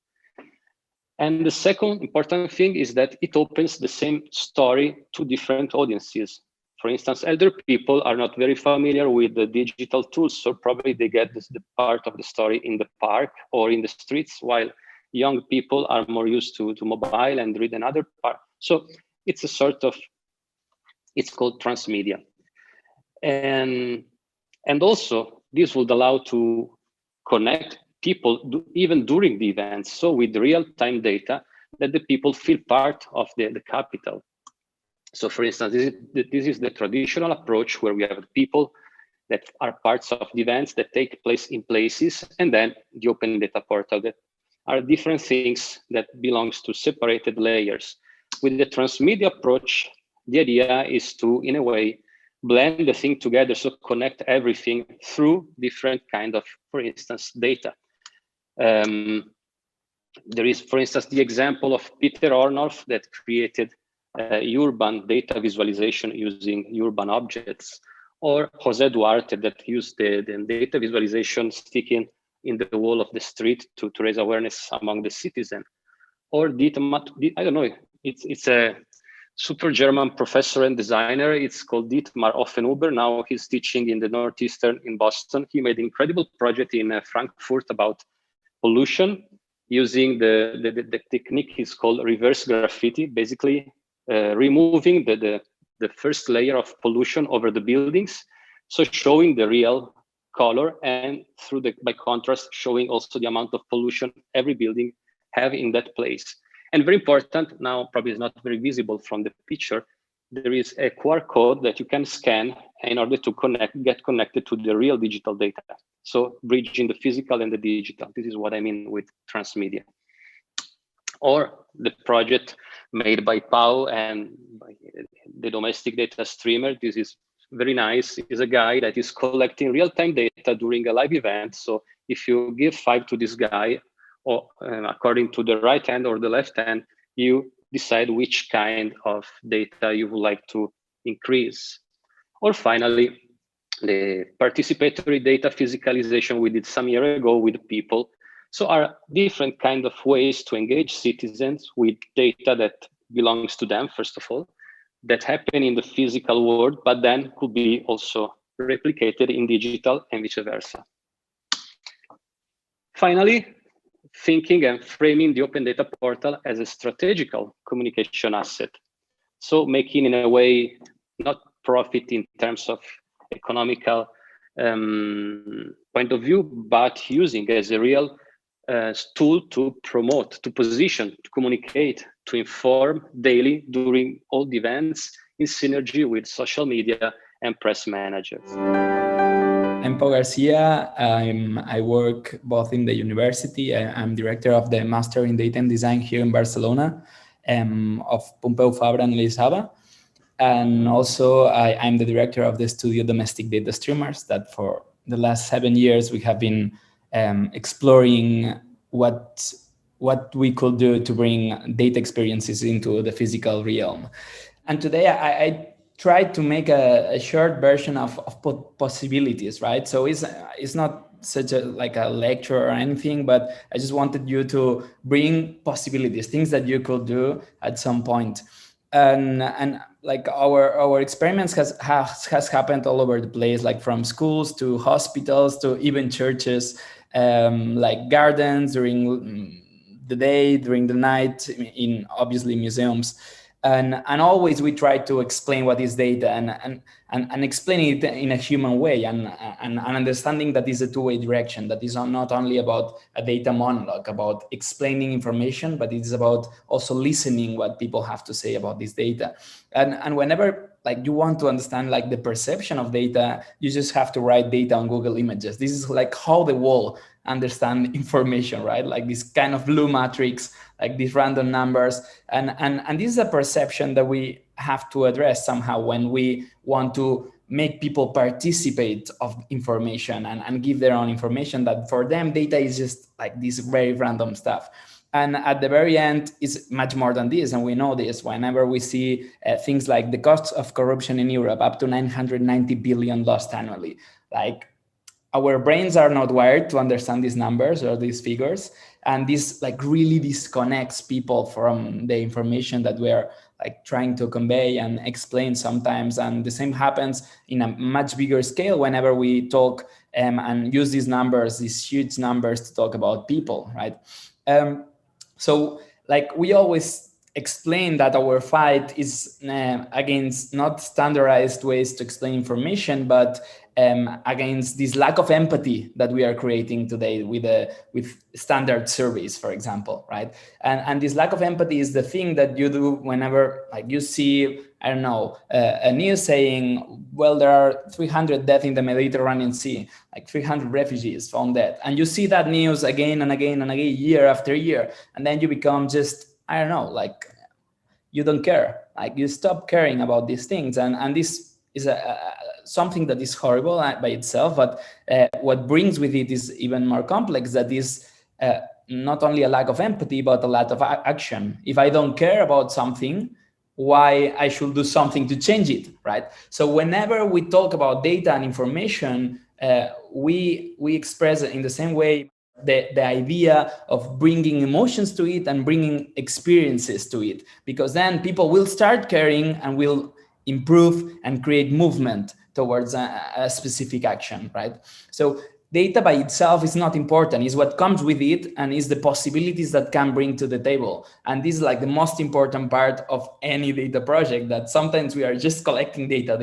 And the second important thing is that it opens the same story to different audiences. For instance, elder people are not very familiar with the digital tools, so probably they get the part of the story in the park or in the streets, while young people are more used to mobile and read another part. So it's a sort of, it's called transmedia. And also this would allow to connect people even during the events. So with real-time data that the people feel part of the capital. So for instance, this is the traditional approach where we have people that are parts of the events that take place in places, and then the open data portal that are different things that belongs to separated layers. With the transmedia approach, the idea is to, in a way, blend the thing together, so connect everything through different kind of, for instance, data. There is, for instance, the example of Peter Ornoff that created urban data visualization using urban objects, or Jose Duarte that used the data visualization sticking in the wall of the street to raise awareness among the citizen. Or Dietmar, I don't know, it's a super German professor and designer. It's called Dietmar Offenhuber. Now he's teaching in the Northeastern in Boston. He made an incredible project in Frankfurt about pollution using the technique is called reverse graffiti, basically removing the first layer of pollution over the buildings. So showing the real color, and through by contrast, showing also the amount of pollution every building have in that place. And very important, now probably is not very visible from the picture, there is a QR code that you can scan in order to get connected to the real digital data. So bridging the physical and the digital. This is what I mean with transmedia. Or the project made by Pau and by the domestic data streamer. This is very nice. Is a guy that is collecting real-time data during a live event. So if you give 5 to this guy, or according to the right hand or the left hand, you decide which kind of data you would like to increase. Or finally, the participatory data physicalization we did some year ago with people. So are different kind of ways to engage citizens with data that belongs to them, first of all, that happen in the physical world, but then could be also replicated in digital and vice versa. Finally, thinking and framing the open data portal as a strategical communication asset. So making in a way, not profit in terms of economical point of view, but using as a real tool to promote, to position, to communicate, to inform daily during all the events in synergy with social media and press managers. I'm Pau Garcia. I work both in the university. I'm director of the Master in Data and Design here in Barcelona of Pompeu Fabra and Elisava. And also I'm the director of the studio Domestic Data Streamers that for the last 7 years we have been exploring what we could do to bring data experiences into the physical realm. And today I tried to make a short version of possibilities, right? So it's not such a lecture or anything, but I just wanted you to bring possibilities, things that you could do at some point. And like our experiments has happened all over the place, like from schools to hospitals to even churches, like gardens during the day, during the night, in obviously museums. And always we try to explain what is data and explain it in a human way and understanding that is a two-way direction, that is not only about a data monologue, about explaining information, but it is about also listening what people have to say about this data. And whenever like you want to understand like the perception of data, you just have to write data on Google Images. This is like how the wall understand information, right? Like this kind of blue matrix, like these random numbers. And this is a perception that we have to address somehow when we want to make people participate of information and give their own information, that for them data is just like this very random stuff. And at the very end, it's much more than this. And we know this whenever we see things like the costs of corruption in Europe, up to 990 billion lost annually. Like our brains are not wired to understand these numbers or these figures. And this like really disconnects people from the information that we are like trying to convey and explain sometimes. And the same happens in a much bigger scale whenever we talk and use these numbers, these huge numbers to talk about people, right? So like we always explain that our fight is against not standardized ways to explain information, but against this lack of empathy that we are creating today with standard surveys, for example, right? And this lack of empathy is the thing that you do whenever like you see, I don't know, a news saying, well, there are 300 deaths in the Mediterranean Sea, like 300 refugees found dead. And you see that news again and again and again, year after year. And then you become just, I don't know, like you don't care, like you stop caring about these things. And this is something that is horrible by itself, but what brings with it is even more complex, that is not only a lack of empathy, but a lack of action. If I don't care about something, why I should do something to change it, right? So whenever we talk about data and information, we express it in the same way the idea of bringing emotions to it and bringing experiences to it, because then people will start caring and will improve and create movement towards a specific action, right? So data by itself is not important, it's what comes with it and is the possibilities that can bring to the table. And this is like the most important part of any data project, that sometimes we are just collecting data,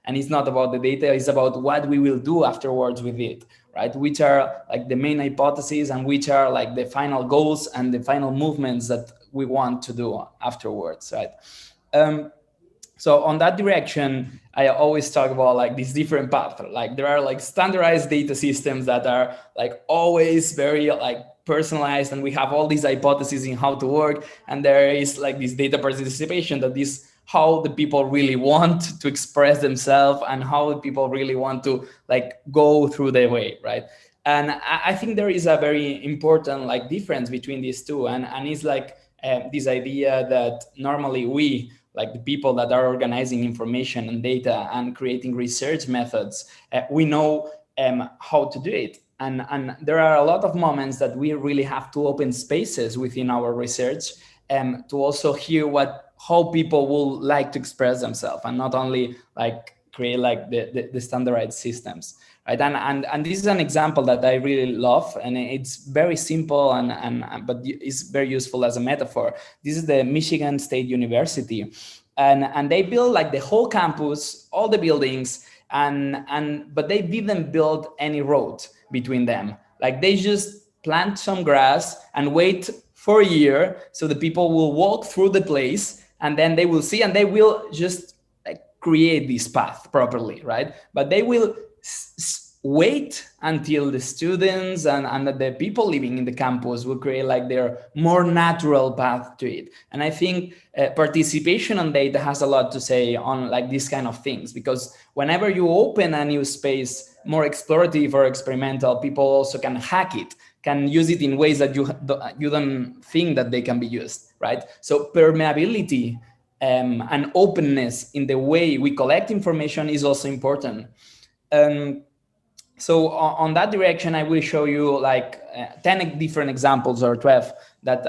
and it's not about the data, it's about what we will do afterwards with it, right? Which are like the main hypotheses and which are like the final goals and the final movements that we want to do afterwards, right? So on that direction, I always talk about like these different paths. Like there are like standardized data systems that are like always very like personalized, and we have all these hypotheses in how to work. And there is like this data participation, that is how the people really want to express themselves and how the people really want to like go through their way, right? And I think there is a very important like difference between these two, and it's like this idea that normally we, like the people that are organizing information and data and creating research methods, we know how to do it. And there are a lot of moments that we really have to open spaces within our research to also hear how people will like to express themselves, and not only like create like the standardized systems. Right? And this is an example that I really love, and it's very simple but it's very useful as a metaphor. This is the Michigan State University, and they built like the whole campus, all the buildings, but they didn't build any road between them. Like they just plant some grass and wait for a year so the people will walk through the place, and then they will see, and they will just like create this path properly, right? But they will wait until the students and the people living in the campus will create like their more natural path to it. And I think participation on data has a lot to say on like these kind of things, because whenever you open a new space, more explorative or experimental, people also can hack it, can use it in ways that you don't think that they can be used, right? So permeability and openness in the way we collect information is also important. So on that direction, I will show you like 10 different examples, or 12, that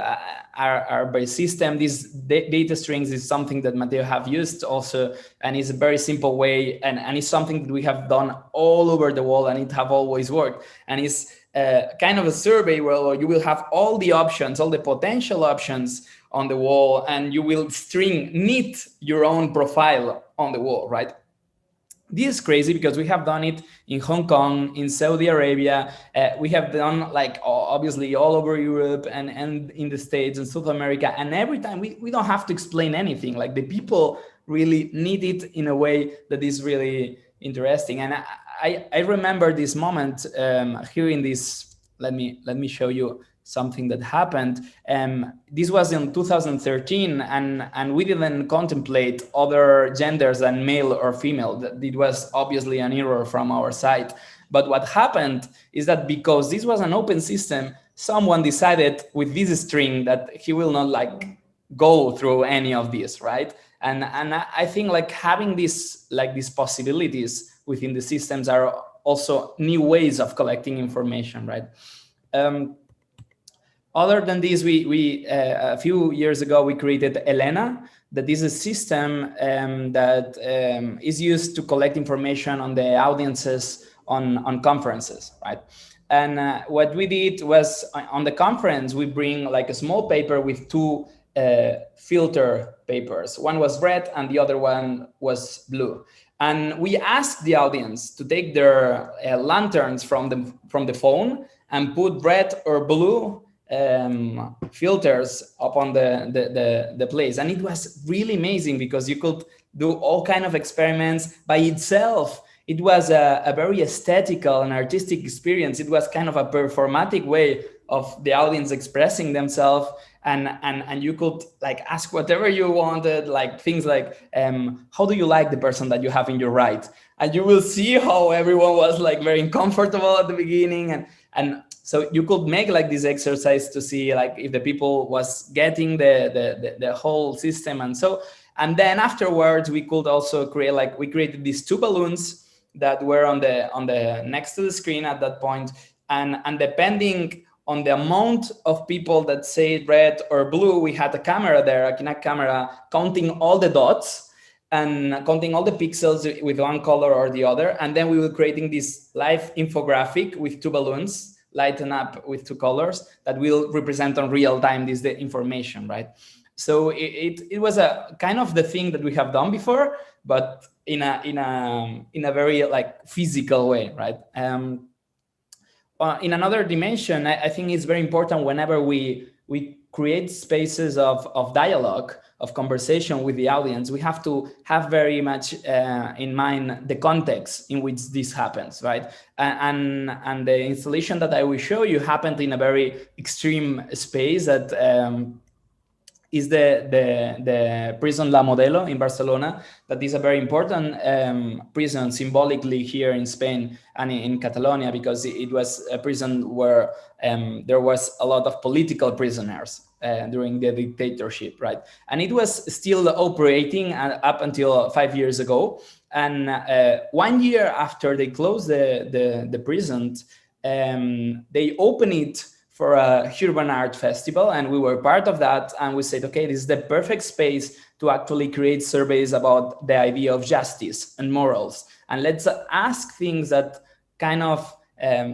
are by system. These data strings is something that Matera have used also, and it's a very simple way, and it's something that we have done all over the world, and it have always worked. And it's kind of a survey where you will have all the options, all the potential options on the wall, and you will knit your own profile on the wall, right? This is crazy because we have done it in Hong Kong, in Saudi Arabia. We have done like obviously all over Europe and in the States and South America. And every time we don't have to explain anything. Like the people really need it in a way that is really interesting. And I remember this moment hearing this. Let me show you something that happened. This was in 2013, and we didn't contemplate other genders than male or female. It was obviously an error from our side. But what happened is that because this was an open system, someone decided with this string that he will not like go through any of this, right? And I think like having these possibilities within the systems are also new ways of collecting information, right? Other than this, we a few years ago, we created Elena, that is a system that is used to collect information on the audiences on conferences, right? And what we did was on the conference, we bring like a small paper with two filter papers. One was red and the other one was blue. And we asked the audience to take their lanterns from the phone and put red or blue filters upon the place. And it was really amazing because you could do all kind of experiments by itself. It was a very aesthetical and artistic experience. It was kind of a performatic way of the audience expressing themselves, and you could like ask whatever you wanted, like things like, how do you like the person that you have in your right? And you will see how everyone was like very uncomfortable at the beginning, and so you could make like this exercise to see like if the people was getting the whole system. And then afterwards we could also create, like we created these two balloons that were on the next to the screen at that point, and depending on the amount of people that say red or blue, we had a camera there, a Kinect camera, counting all the dots and counting all the pixels with one color or the other. And then we were creating this live infographic with two balloons, lighten up with two colors that will represent on real time the information, right? So it was a kind of the thing that we have done before, but in a very like physical way, right? In another dimension, I think it's very important whenever we create spaces of dialogue, of conversation with the audience, we have to have very much in mind the context in which this happens, right? And the installation that I will show you happened in a very extreme space that is the prison La Modelo in Barcelona. That is a very important prison symbolically here in Spain and in Catalonia, because it was a prison where there was a lot of political prisoners during the dictatorship, right? And it was still operating up until 5 years ago. And 1 year after they closed the prison, they opened it for a urban art festival, and we were part of that. And we said, okay, this is the perfect space to actually create surveys about the idea of justice and morals. And let's ask things that kind of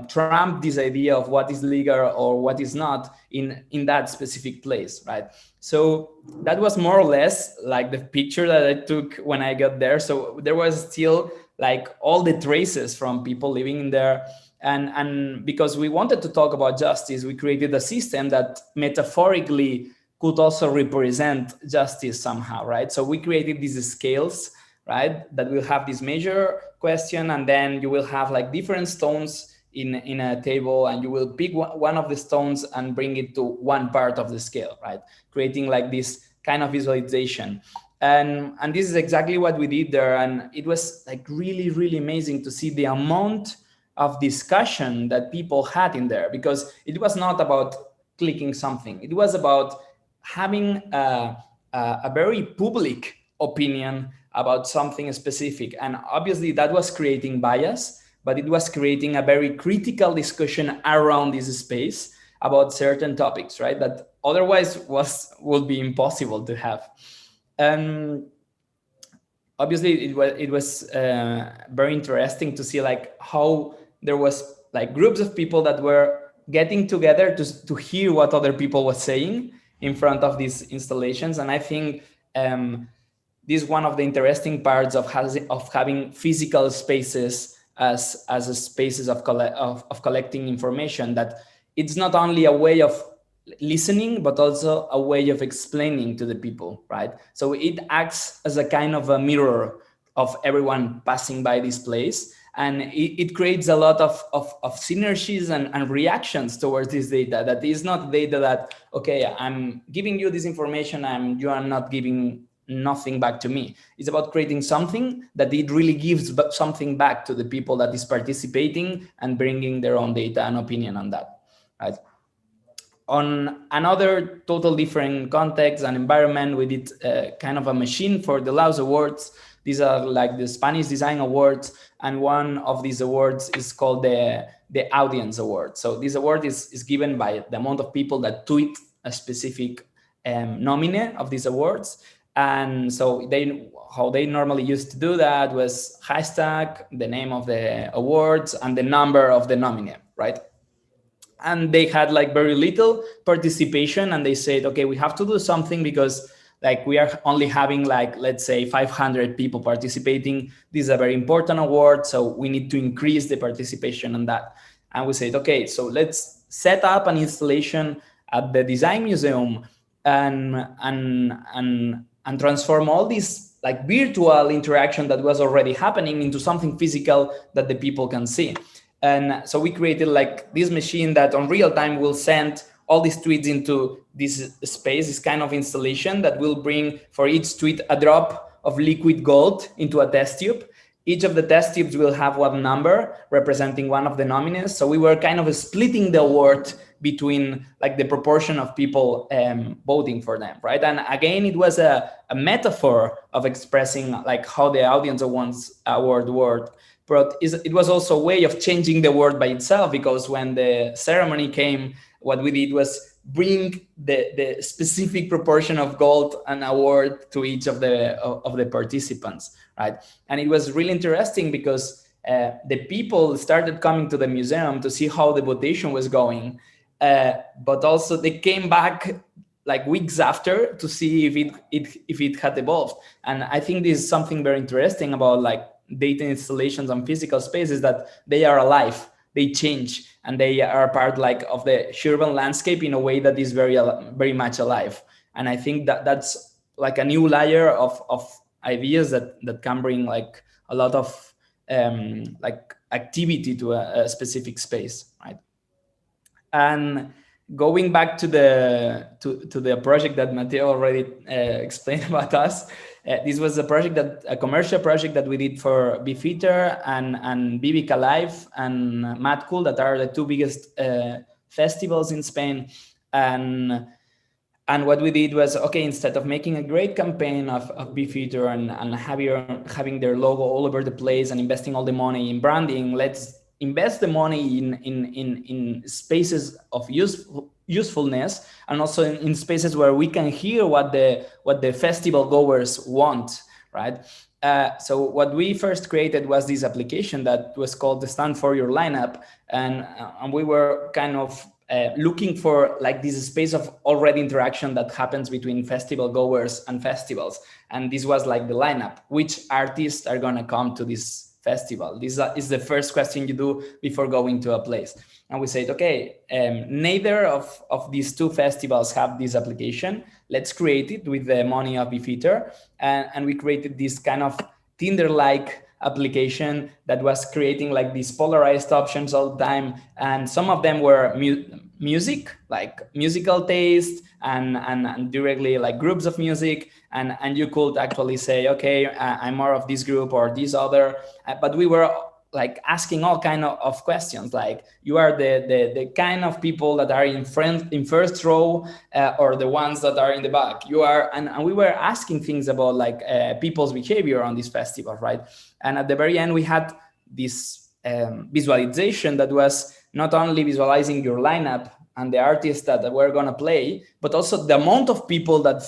trump this idea of what is legal or what is not in that specific place, right? So that was more or less like the picture that I took when I got there. So there was still like all the traces from people living in there. And because we wanted to talk about justice, we created a system that metaphorically could also represent justice somehow, right? So we created these scales, right, that will have this major question, and then you will have like different stones in a table, and you will pick one of the stones and bring it to one part of the scale, right? Creating like this kind of visualization. And this is exactly what we did there. And it was like really, really amazing to see the amount of discussion that people had in there, because it was not about clicking something. It was about having a very public opinion about something specific. And obviously that was creating bias, but it was creating a very critical discussion around this space about certain topics, right? That otherwise would be impossible to have. Obviously it was very interesting to see like how there was like groups of people that were getting together to hear what other people were saying in front of these installations. And I think this is one of the interesting parts of having physical spaces as a spaces of collecting information, that it's not only a way of listening, but also a way of explaining to the people, right? So it acts as a kind of a mirror of everyone passing by this place. And it creates a lot of synergies and reactions towards this data. That is not data that, okay, I'm giving you this information and you are not giving nothing back to me. It's about creating something that it really gives something back to the people that is participating and bringing their own data and opinion on that, right? On another total different context and environment, we did kind of a machine for the Laus Awards. These are like the Spanish Design Awards, and one of these awards is called the Audience Award. So this award is given by the amount of people that tweet a specific nominee of these awards. And so how they normally used to do that was hashtag, the name of the awards, and the number of the nominee, right? And they had like very little participation, and they said, okay, we have to do something because like we are only having like, let's say 500 people participating. This is a very important award, so we need to increase the participation on that. And we said, okay, so let's set up an installation at the Design Museum and transform all this like virtual interaction that was already happening into something physical that the people can see. And so we created like this machine that on real time will send all these tweets into this space, this kind of installation that will bring for each tweet a drop of liquid gold into a test tube. Each of the test tubes will have one number representing one of the nominees. So we were kind of splitting the award between like the proportion of people voting for them, right? And again, it was a metaphor of expressing like how the audience wants award worked. But it was also a way of changing the word by itself, because when the ceremony came, what we did was bring the specific proportion of gold and award to each of the participants, right? And it was really interesting because the people started coming to the museum to see how the votation was going, but also they came back like weeks after to see if it had evolved. And I think this is something very interesting about like data installations on physical spaces, that they are alive, they change, and they are part like of the urban landscape in a way that is very much alive. And I think that that's like a new layer of ideas that can bring like a lot of like activity to a specific space, right? And going back to the project that Mateo already explained about us, this was a commercial project that we did for Beefeater and Bibica Live and Mad Cool, that are the two biggest festivals in Spain. And what we did was, okay, instead of making a great campaign of Beefeater and having their logo all over the place and investing all the money in branding, let's invest the money in spaces of usefulness, and also in spaces where we can hear what the festival goers want, right? So what we first created was this application that was called the Stand for Your Lineup, and we were kind of looking for like this space of already interaction that happens between festival goers and festivals. And this was like the lineup: which artists are gonna come to this festival? This is the first question you do before going to a place. And we said, okay, neither of these two festivals have this application. Let's create it with the money of Beefeater. And we created this kind of Tinder-like application that was creating like these polarized options all the time. And some of them were music, like musical taste, and directly like groups of music. And you could actually say, okay, I'm more of this group or this other. But we were like asking all kind of questions, like you are the kind of people that are in first row or the ones that are in the back. You are, and we were asking things about like people's behavior on this festival, right? And at the very end, we had this visualization that was not only visualizing your lineup and the artists that were gonna play, but also the amount of people that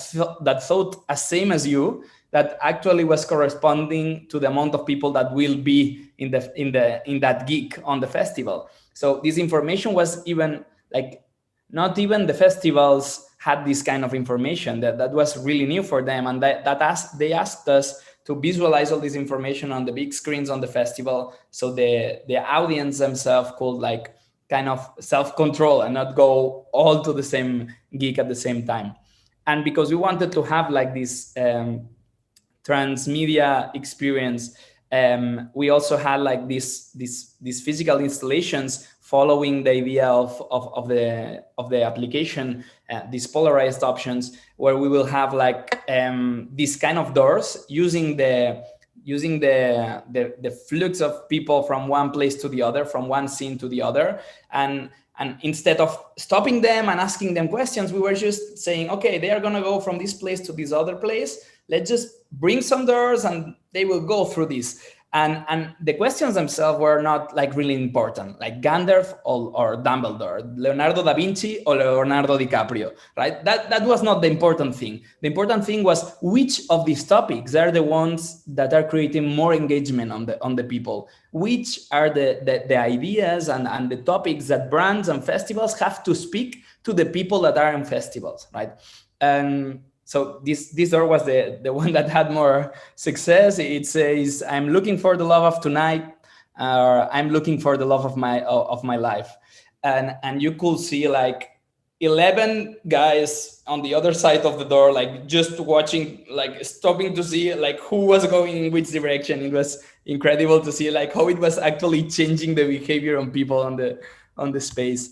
thought as same as you, that actually was corresponding to the amount of people that will be in that gig on the festival. So this information was even like, not even the festivals had this kind of information. That was really new for them, and they asked us to visualize all this information on the big screens on the festival, so the audience themselves could like kind of self-control and not go all to the same gig at the same time. And because we wanted to have like this transmedia experience, we also had like these physical installations following the idea of the application, these polarized options, where we will have like these kind of doors using the flux of people from one place to the other, from one scene to the other. And instead of stopping them and asking them questions, we were just saying, okay, they are gonna go from this place to this other place. Let's just bring some doors and they will go through this. And the questions themselves were not like really important, like Gandalf or Dumbledore, Leonardo da Vinci or Leonardo DiCaprio, right? That was not the important thing. The important thing was which of these topics are the ones that are creating more engagement on the people, which are the ideas and the topics that brands and festivals have to speak to the people that are in festivals, right? And So this door was the one that had more success. It says, "I'm looking for the love of tonight," or "I'm looking for the love of my life," and you could see like 11 guys on the other side of the door, like just watching, like stopping to see like who was going in which direction. It was incredible to see like how it was actually changing the behavior on people on the space.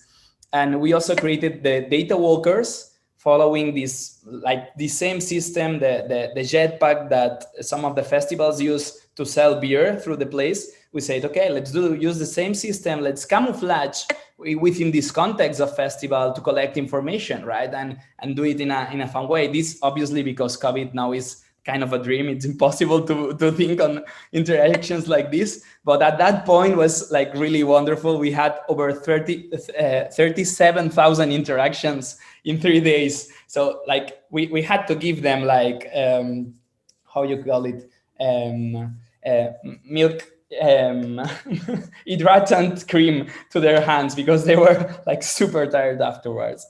And we also created the data walkers, following this like the same system, the jetpack that some of the festivals use to sell beer through the place. We said, okay, let's use the same system. Let's camouflage within this context of festival to collect information, right? And do it in a fun way. This obviously because COVID now is kind of a dream. It's impossible to think on interactions like this. But at that point was like really wonderful. We had over 37,000 interactions in 3 days. So like we had to give them like, how you call it, milk, hydratant cream to their hands, because they were like super tired afterwards.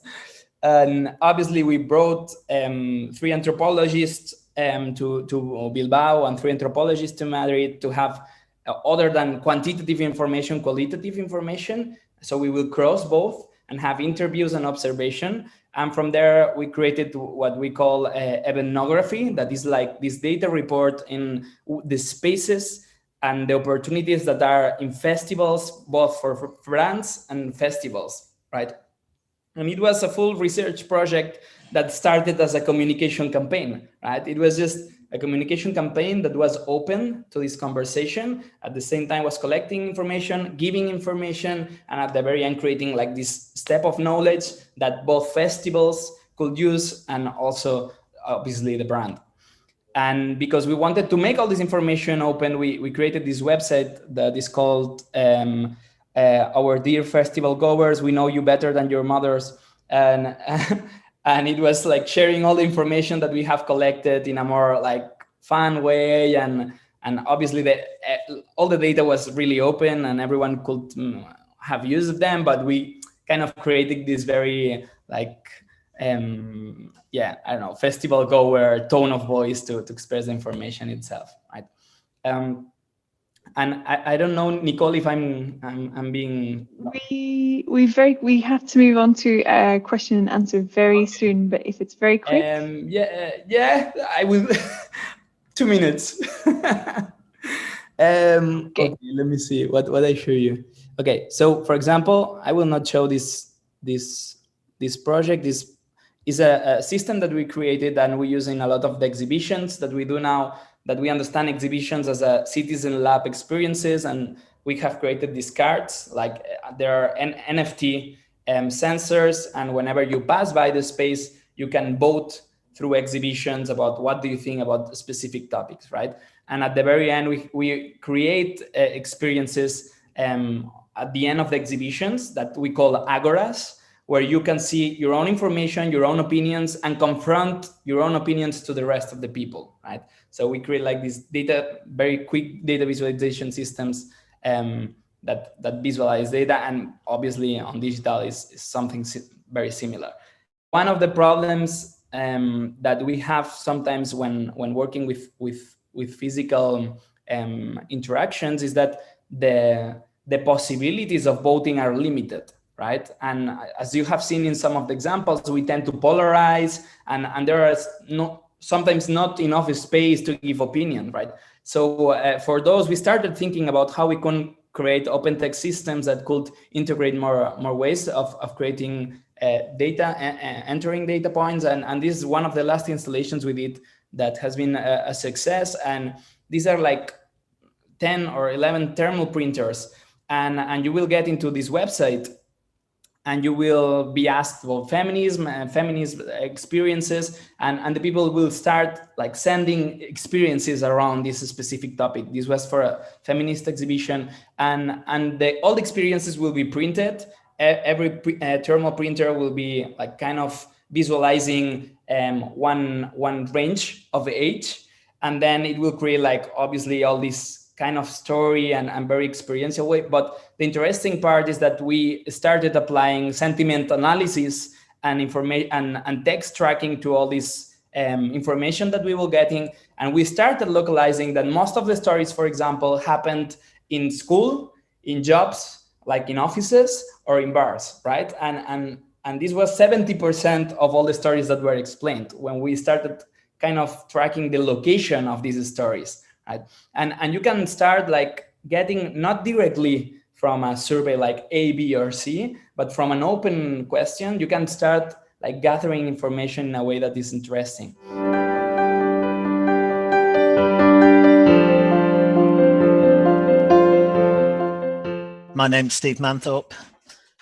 And obviously we brought 3 anthropologists to Bilbao and 3 anthropologists to Madrid to have, other than quantitative information, qualitative information. So we will cross both and have interviews and observation. And from there, we created what we call ethnography, that is like this data report in the spaces and the opportunities that are in festivals, both for brands and festivals, right? And it was a full research project that started as a communication campaign, right? It was just a communication campaign that was open to this conversation. At the same time was collecting information, giving information, and at the very end creating like this step of knowledge that both festivals could use and also obviously the brand. And because we wanted to make all this information open, we created this website that is called Our Dear Festival Goers, We Know You Better Than Your Mothers. And and it was like sharing all the information that we have collected in a more like fun way. And obviously all the data was really open and everyone could have use of them, but we kind of created this very like, I don't know, festival goer tone of voice to express the information itself, right? And I don't know, Nicole, if I'm being. We have to move on to question and answer very soon, but if it's very quick. I will. 2 minutes. Okay, let me see what I show you. Okay, so for example, I will not show this project. This is a system that we created and we use in a lot of the exhibitions that we do now, that we understand exhibitions as a citizen lab experiences. And we have created these cards, like there are NFT sensors. And whenever you pass by the space, you can vote through exhibitions about what do you think about specific topics, right? And at the very end, we create experiences at the end of the exhibitions that we call agoras, where you can see your own information, your own opinions, and confront your own opinions to the rest of the people, right? So we create like this very quick data visualization systems that visualize data, and obviously on digital is something very similar. One of the problems that we have sometimes when working with physical interactions is that the possibilities of voting are limited, right? And as you have seen in some of the examples, we tend to polarize, and there is sometimes not enough space to give opinion, right? So for those, we started thinking about how we can create open text systems that could integrate more ways of creating data, entering data points. And this is one of the last installations we did that has been a success. And these are like 10 or 11 thermal printers. And you will get into this website and you will be asked about feminism and feminist experiences, and the people will start like sending experiences around this specific topic. This was for a feminist exhibition, and all the experiences will be printed. Every thermal printer will be like kind of visualizing one range of age, and then it will create like obviously all these kind of story and very experiential way. But the interesting part is that we started applying sentiment analysis and information and text tracking to all these information that we were getting. And we started localizing that most of the stories, for example, happened in school, in jobs, like in offices or in bars, right? And this was 70% of all the stories that were explained when we started kind of tracking the location of these stories, right? And you can start like getting not directly from a survey like A, B, or C, but from an open question, you can start like gathering information in a way that is interesting. My name's Steve Manthorpe.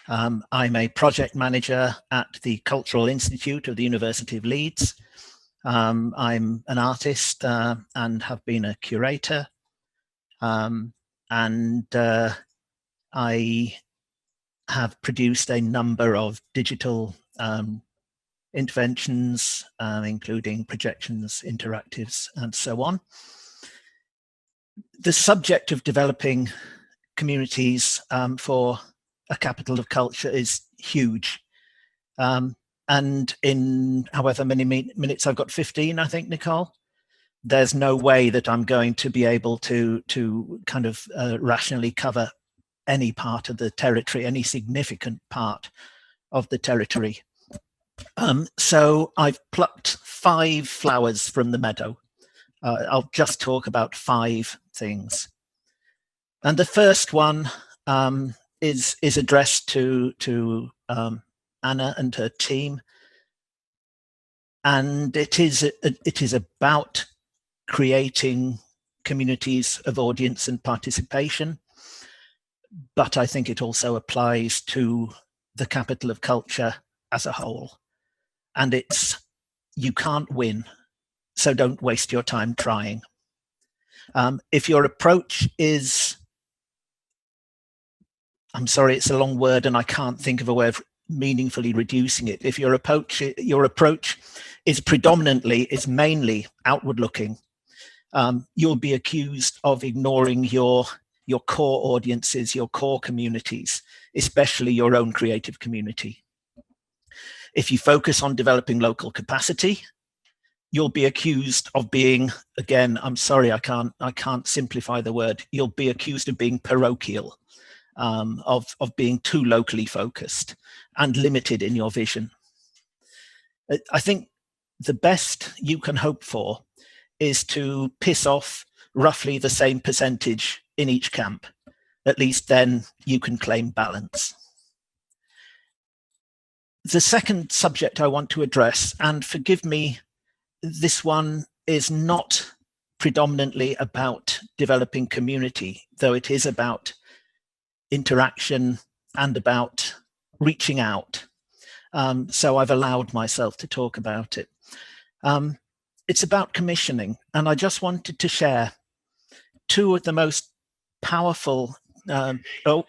I'm a project manager at the Cultural Institute of the University of Leeds. I'm an artist and have been a curator. I have produced a number of digital interventions, including projections, interactives, and so on. The subject of developing communities for a capital of culture is huge. And in however many minutes I've got, 15, I think, Nicole, there's no way that I'm going to be able to kind of rationally cover any part of the territory, any significant part of the territory. So I've plucked 5 flowers from the meadow. I'll just talk about 5 things. And the first one is addressed to Anna and her team. And it is about creating communities of audience and participation. But I think it also applies to the capital of culture as a whole. And it's, you can't win, so don't waste your time trying. If your approach is, I'm sorry, it's a long word and I can't think of a way of meaningfully reducing it. If your approach is mainly outward looking, you'll be accused of ignoring your core audiences, your core communities, especially your own creative community. If you focus on developing local capacity, you'll be accused of being, again, I'm sorry, I can't simplify the word, you'll be accused of being parochial, of being too locally focused and limited in your vision. I think the best you can hope for is to piss off roughly the same percentage in each camp. At least then you can claim balance. The second subject I want to address, and forgive me, this one is not predominantly about developing community, though it is about interaction and about reaching out. So I've allowed myself to talk about it. It's about commissioning, and I just wanted to share 2 of the most powerful, oh,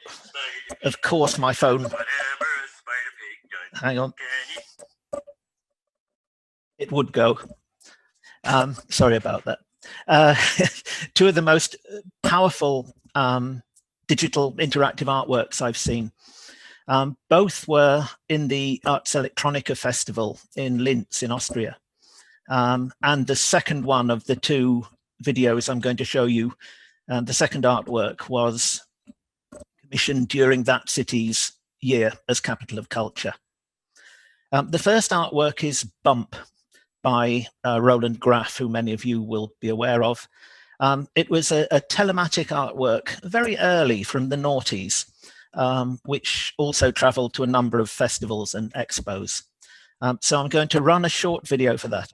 of course my phone, hang on, it would go. Sorry about that. 2 of the most powerful digital interactive artworks I've seen. Both were in the Arts Electronica Festival in Linz in Austria. And the second one of the 2 videos I'm going to show you, the second artwork, was commissioned during that city's year as capital of culture. The first artwork is Bump by Roland Graff, who many of you will be aware of. It was a telematic artwork very early from the noughties, which also traveled to a number of festivals and expos. So I'm going to run a short video for that.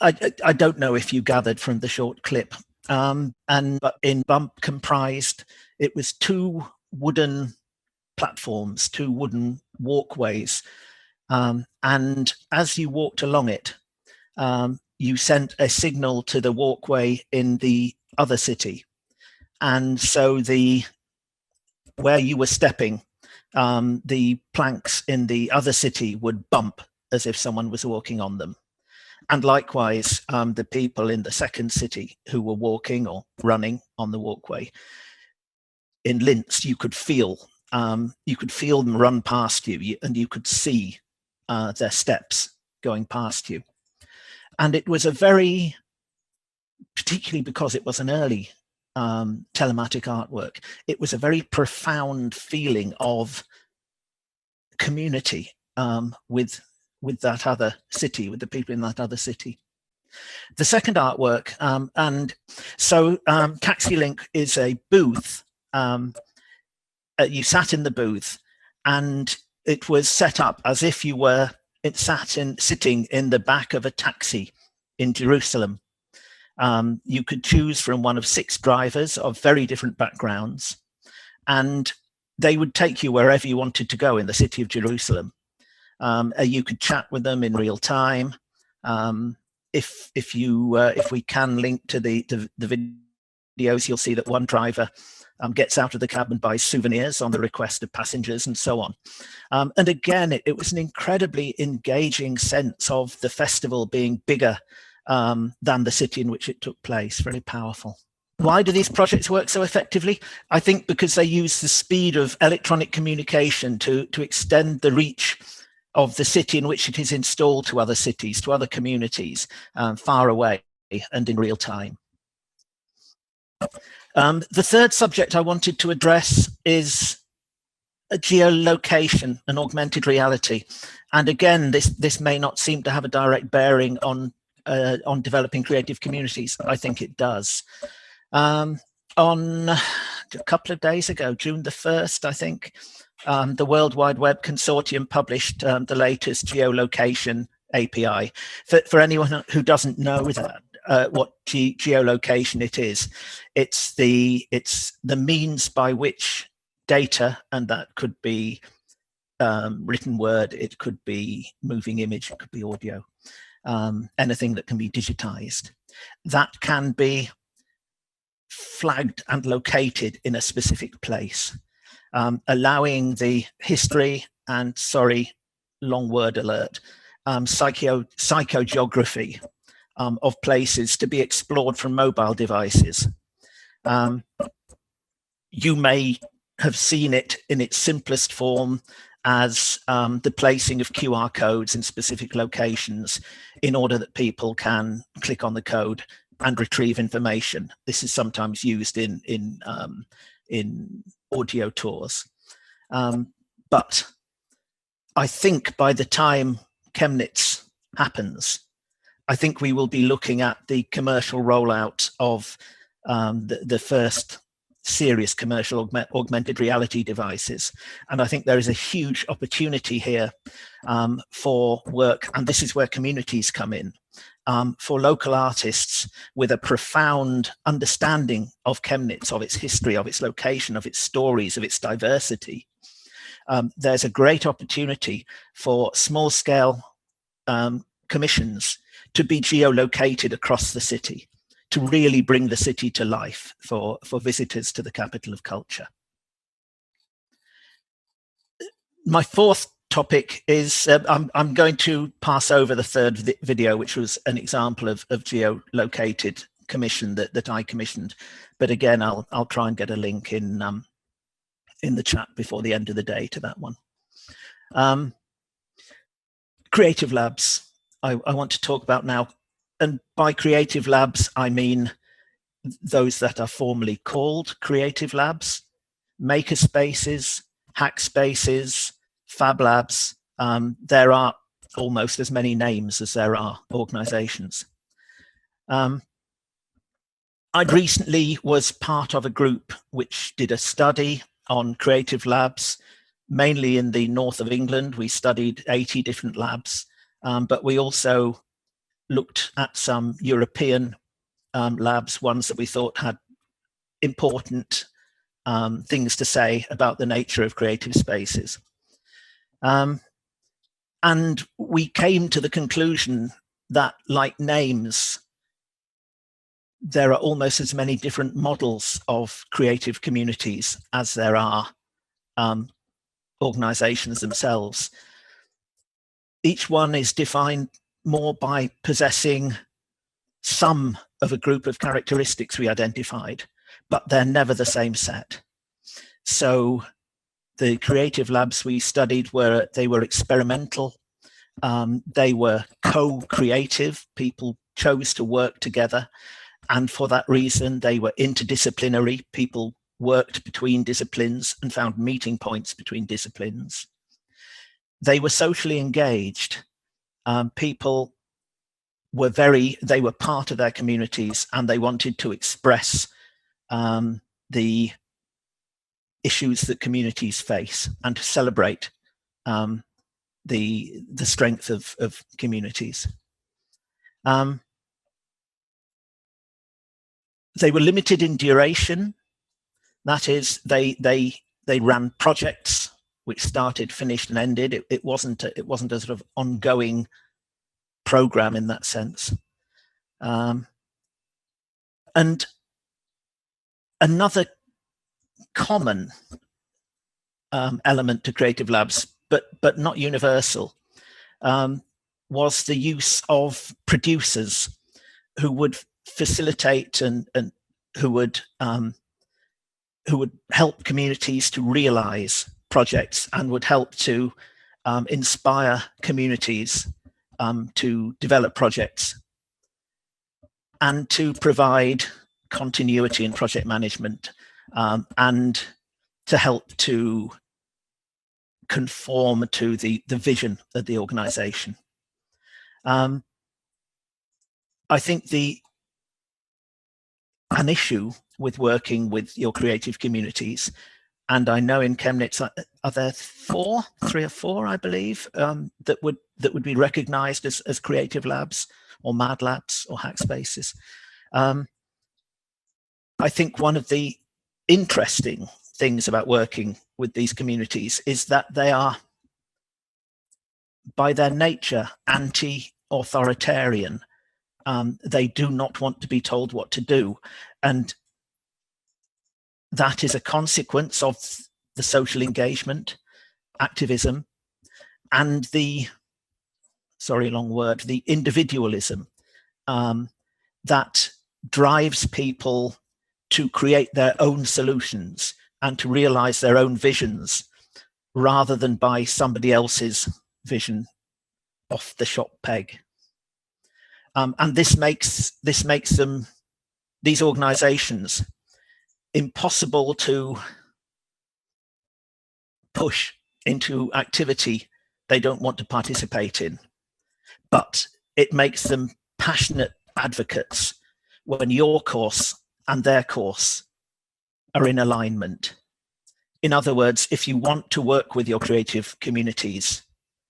I don't know if you gathered from the short clip, but in Bump comprised, it was 2 wooden platforms, 2 wooden walkways. And as you walked along it, you sent a signal to the walkway in the other city. And so where you were stepping, the planks in the other city would bump as if someone was walking on them. And likewise, the people in the second city who were walking or running on the walkway, in Linz, you could feel them run past you, and you could see their steps going past you. And it was a very, particularly because it was an early telematic artwork, it was a very profound feeling of community with that other city, with the people in that other city. The second artwork, and so CaxiLink is a booth. You sat in the booth, and it was set up as if you were sitting in the back of a taxi in Jerusalem. You could choose from one of 6 drivers of very different backgrounds, and they would take you wherever you wanted to go in the city of Jerusalem. You could chat with them in real time. If we can link to the videos, you'll see that one driver gets out of the cab and buys souvenirs on the request of passengers and so on. And again, it was an incredibly engaging sense of the festival being bigger than the city in which it took place. Very powerful. Why do these projects work so effectively? I think because they use the speed of electronic communication to extend the reach of the city in which it is installed to other cities, to other communities, far away and in real time. The third subject I wanted to address is geolocation and augmented reality. And again, this may not seem to have a direct bearing on developing creative communities. I think it does. On a couple of days ago, June the 1st, I think, the World Wide Web Consortium published the latest geolocation API. For anyone who doesn't know that, what geolocation it's the means by which data, and that could be written word, it could be moving image, it could be audio, anything that can be digitized, that can be flagged and located in a specific place, allowing the history and, sorry, long word alert, psychogeography of places to be explored from mobile devices. You may have seen it in its simplest form as the placing of QR codes in specific locations in order that people can click on the code and retrieve information. This is sometimes used in audio tours. But I think by the time Chemnitz happens, I think we will be looking at the commercial rollout of the first serious commercial augmented reality devices. And I think there is a huge opportunity here for work, and this is where communities come in, for local artists with a profound understanding of Chemnitz, of its history, of its location, of its stories, of its diversity. There's a great opportunity for small-scale commissions to be geolocated across the city, to really bring the city to life for visitors to the capital of culture. My fourth topic is, I'm going to pass over the third video, which was an example of geolocated commission that I commissioned. But again, I'll try and get a link in the chat before the end of the day to that one. Creative labs, I want to talk about now. And by creative labs, I mean those that are formally called creative labs, maker spaces, hack spaces, fab labs. There are almost as many names as there are organizations. I recently was part of a group which did a study on creative labs, mainly in the north of England. We studied 80 different labs, but we also looked at some European labs, ones that we thought had important things to say about the nature of creative spaces. And we came to the conclusion that, like names, there are almost as many different models of creative communities as there are organizations themselves. Each one is defined more by possessing some of a group of characteristics we identified, but they're never the same set. So the creative labs we studied were experimental, they were co-creative, people chose to work together, and for that reason they were interdisciplinary, people worked between disciplines and found meeting points between disciplines. They were socially engaged, people were they were part of their communities, and they wanted to express the issues that communities face and to celebrate the strength of communities. They were limited in duration. That is, they ran projects which started, finished, and ended. It wasn't a sort of ongoing program in that sense. And another common element to creative labs, but not universal, was the use of producers who would facilitate and who would help communities to realize projects and would help to inspire communities to develop projects and to provide continuity in project management and to help to conform to the vision of the organization. I think an issue with working with your creative communities, and I know in Chemnitz are there three or four, I believe, that would be recognized as creative labs or mad labs or hack spaces. I think one of the interesting things about working with these communities is that they are, by their nature, anti-authoritarian. They do not want to be told what to do, and that is a consequence of the social engagement, activism, and the individualism that drives people to create their own solutions and to realize their own visions rather than by somebody else's vision off the shop peg. And this makes these organizations impossible to push into activity they don't want to participate in, but it makes them passionate advocates when your course and their course are in alignment. In other words, if you want to work with your creative communities,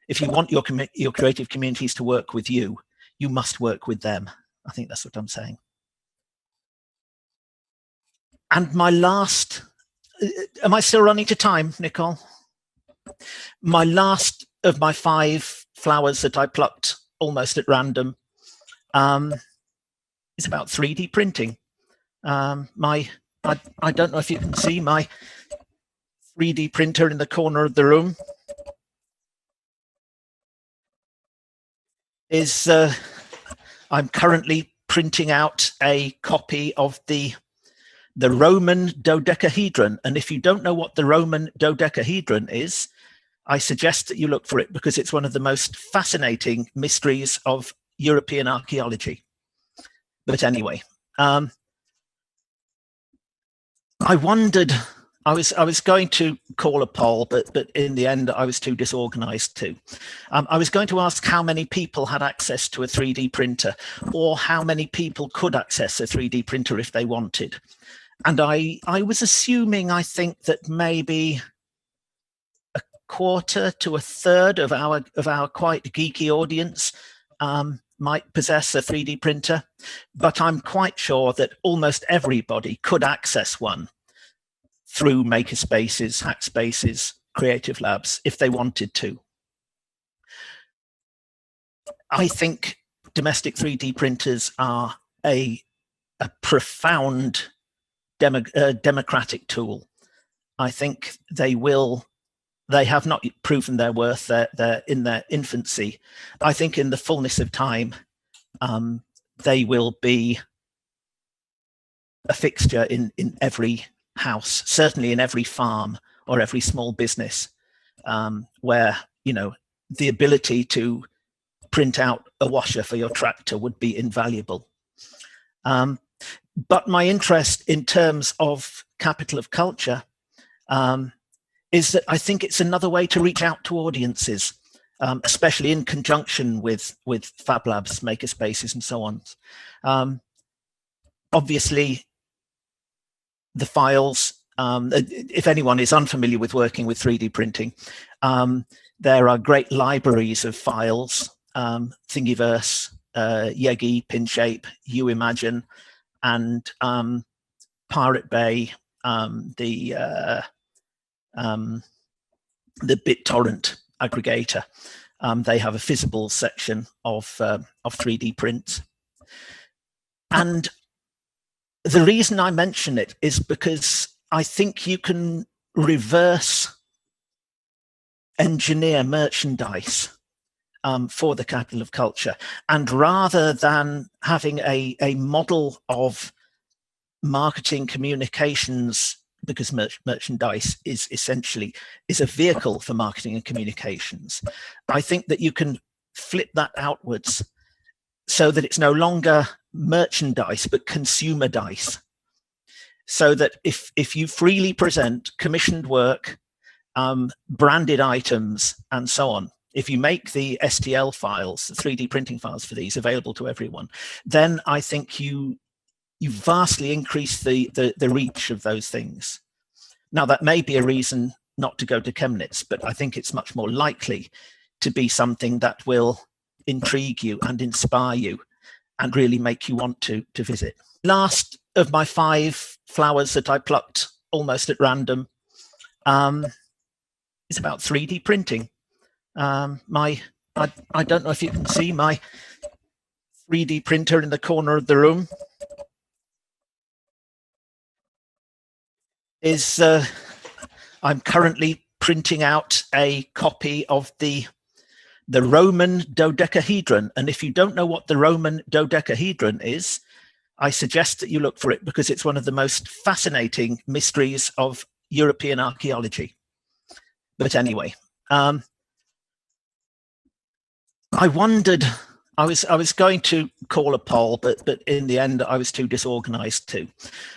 if you want your creative communities to work with you, you must work with them. I think that's what I'm saying. And my last, am I still running to time, Nicole? My last of my 5 flowers that I plucked almost at random is about 3D printing. I don't know if you can see my 3D printer in the corner of the room. I'm currently printing out a copy of the Roman dodecahedron. And if you don't know what the Roman dodecahedron is, I suggest that you look for it, because it's one of the most fascinating mysteries of European archaeology. But anyway, I wondered, I was going to call a poll, but in the end I was too disorganized to. I was going to ask how many people had access to a 3D printer, or how many people could access a 3D printer if they wanted. And I was assuming, I think, that maybe a quarter to a third of our quite geeky audience might possess a 3D printer, but I'm quite sure that almost everybody could access one through makerspaces, hack spaces, creative labs, if they wanted to. I think domestic 3D printers are a profound democratic tool. I think they have not proven their worth. They're in their infancy. I think in the fullness of time, they will be a fixture in every house, certainly in every farm or every small business, where, you know, the ability to print out a washer for your tractor would be invaluable. But my interest in terms of capital of culture is that I think it's another way to reach out to audiences, especially in conjunction with Fab Labs, makerspaces, and so on. Obviously, the files, if anyone is unfamiliar with working with 3D printing, there are great libraries of files, Thingiverse, Yegi, Pinshape, UImagine, and Pirate Bay, the BitTorrent aggregator. They have a Physicalization section of 3D prints. And the reason I mention it is because I think you can reverse engineer merchandise for the capital of culture. And rather than having a model of marketing communications, because merchandise is essentially a vehicle for marketing and communications, I think that you can flip that outwards so that it's no longer merchandise but consumer dice, so that if you freely present commissioned work, branded items, and so on, if you make the STL files, the 3D printing files for these available to everyone, then I think you vastly increase the reach of those things. Now, that may be a reason not to go to Chemnitz, but I think it's much more likely to be something that will intrigue you and inspire you and really make you want to visit. Last of my 5 flowers that I plucked almost at random is about 3D printing. I don't know if you can see my 3D printer in the corner of the room. I'm currently printing out a copy of the Roman dodecahedron. And if you don't know what the Roman dodecahedron is, I suggest that you look for it, because it's one of the most fascinating mysteries of European archaeology. But anyway, I wondered, I was going to call a poll, but in the end I was too disorganized to.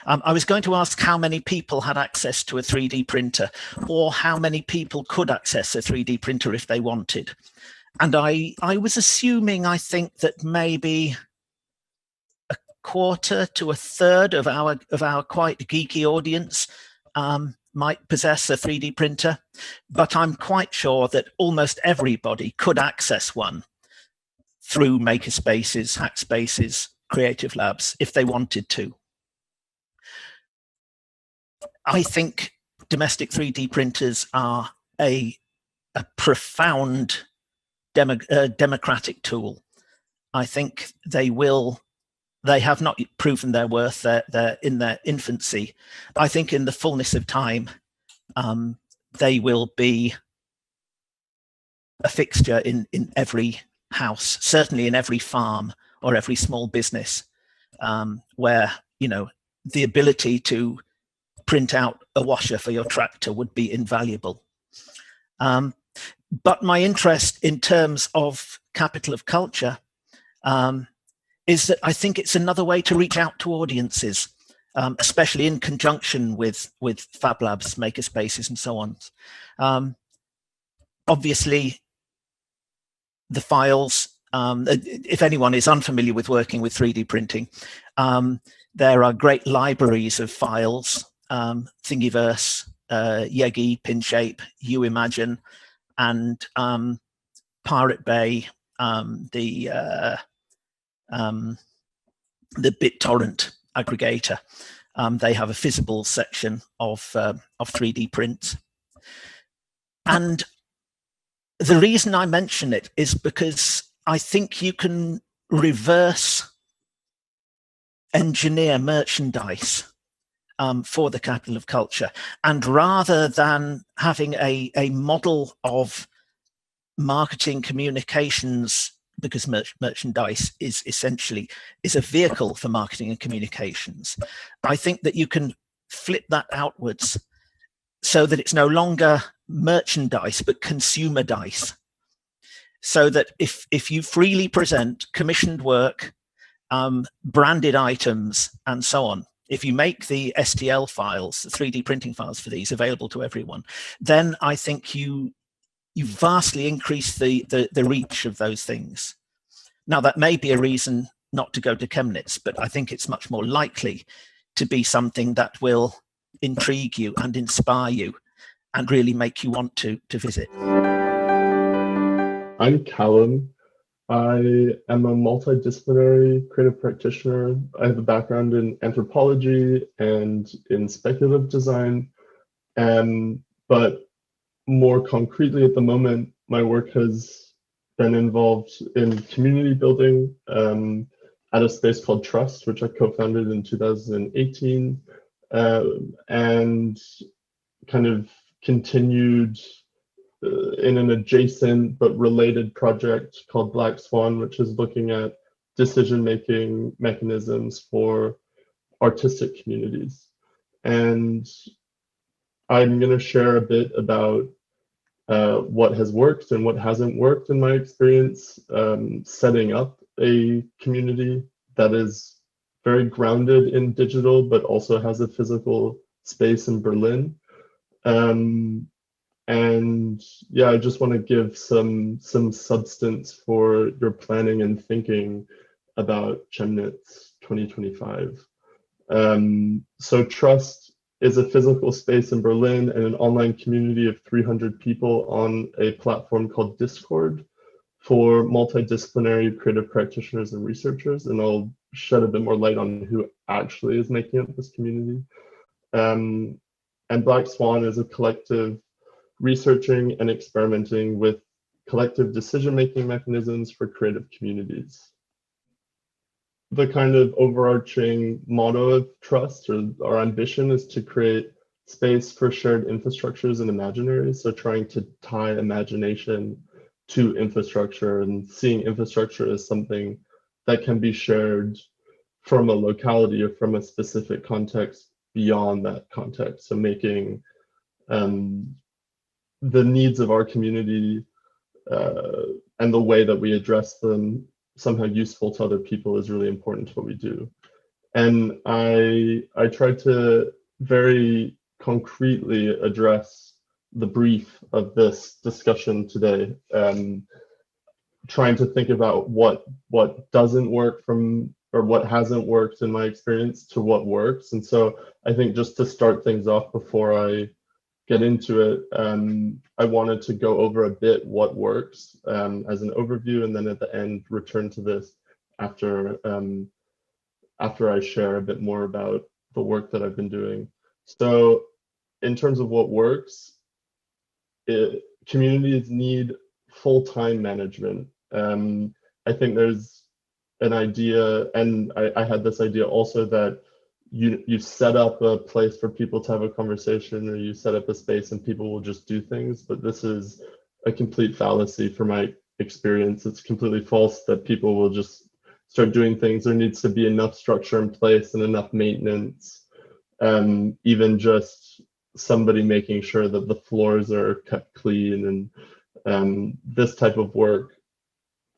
I was going to ask how many people had access to a 3D printer, or how many people could access a 3D printer if they wanted. And I was assuming, I think, that maybe a quarter to a third of our quite geeky audience might possess a 3D printer, but I'm quite sure that almost everybody could access one through makerspaces, hackspaces, creative labs, if they wanted to. I think domestic 3D printers are a profound democratic tool. I think they have not proven their worth. They're in their infancy. I think in the fullness of time, they will be a fixture in every house, certainly in every farm or every small business, where, you know, the ability to print out a washer for your tractor would be invaluable. But my interest in terms of capital of culture is that I think it's another way to reach out to audiences, especially in conjunction with Fab Labs, makerspaces, and so on. Obviously, the files, if anyone is unfamiliar with working with 3D printing, there are great libraries of files, Thingiverse, Yegi, Pinshape, UImagine, and Pirate Bay, the BitTorrent aggregator. They have a Physicalization section of 3D prints. And the reason I mention it is because I think you can reverse engineer merchandise for the capital of culture. And rather than having a model of marketing communications, because merchandise is essentially a vehicle for marketing and communications, I think that you can flip that outwards so that it's no longer merchandise but consumer dice. So that if you freely present commissioned work, branded items, and so on, if you make the STL files, the 3D printing files for these available to everyone, then I think you vastly increase the reach of those things. Now, that may be a reason not to go to Chemnitz, but I think it's much more likely to be something that will intrigue you and inspire you and really make you want to visit. I'm Callum. I am a multidisciplinary creative practitioner. I have a background in anthropology and in speculative design. But more concretely at the moment, my work has been involved in community building at a space called Trust, which I co-founded in 2018, and kind of continued in an adjacent but related project called Black Swan, which is looking at decision-making mechanisms for artistic communities. And I'm going to share a bit about what has worked and what hasn't worked in my experience setting up a community that is very grounded in digital, but also has a physical space in Berlin. And yeah, I just want to give some substance for your planning and thinking about Chemnitz 2025. So Trust is a physical space in Berlin and an online community of 300 people on a platform called Discord for multidisciplinary creative practitioners and researchers. And I'll shed a bit more light on who actually is making up this community. And Black Swan is a collective researching and experimenting with collective decision-making mechanisms for creative communities. The kind of overarching motto of Trust, or our ambition, is to create space for shared infrastructures and imaginaries. So trying to tie imagination to infrastructure and seeing infrastructure as something that can be shared from a locality or from a specific context beyond that context. So making the needs of our community and the way that we address them somehow useful to other people is really important to what we do. And I tried to very concretely address the brief of this discussion today, trying to think about what doesn't work from, or what hasn't worked in my experience, to what works. And so I think just to start things off before I get into it, I wanted to go over a bit what works as an overview, and then at the end return to this after I share a bit more about the work that I've been doing. So in terms of what works, communities need full-time management. I think there's an idea, and I had this idea also, that you set up a place for people to have a conversation, or you set up a space and people will just do things, but this is a complete fallacy from my experience. It's completely false that people will just start doing things. There needs to be enough structure in place and enough maintenance, even just somebody making sure that the floors are kept clean, and this type of work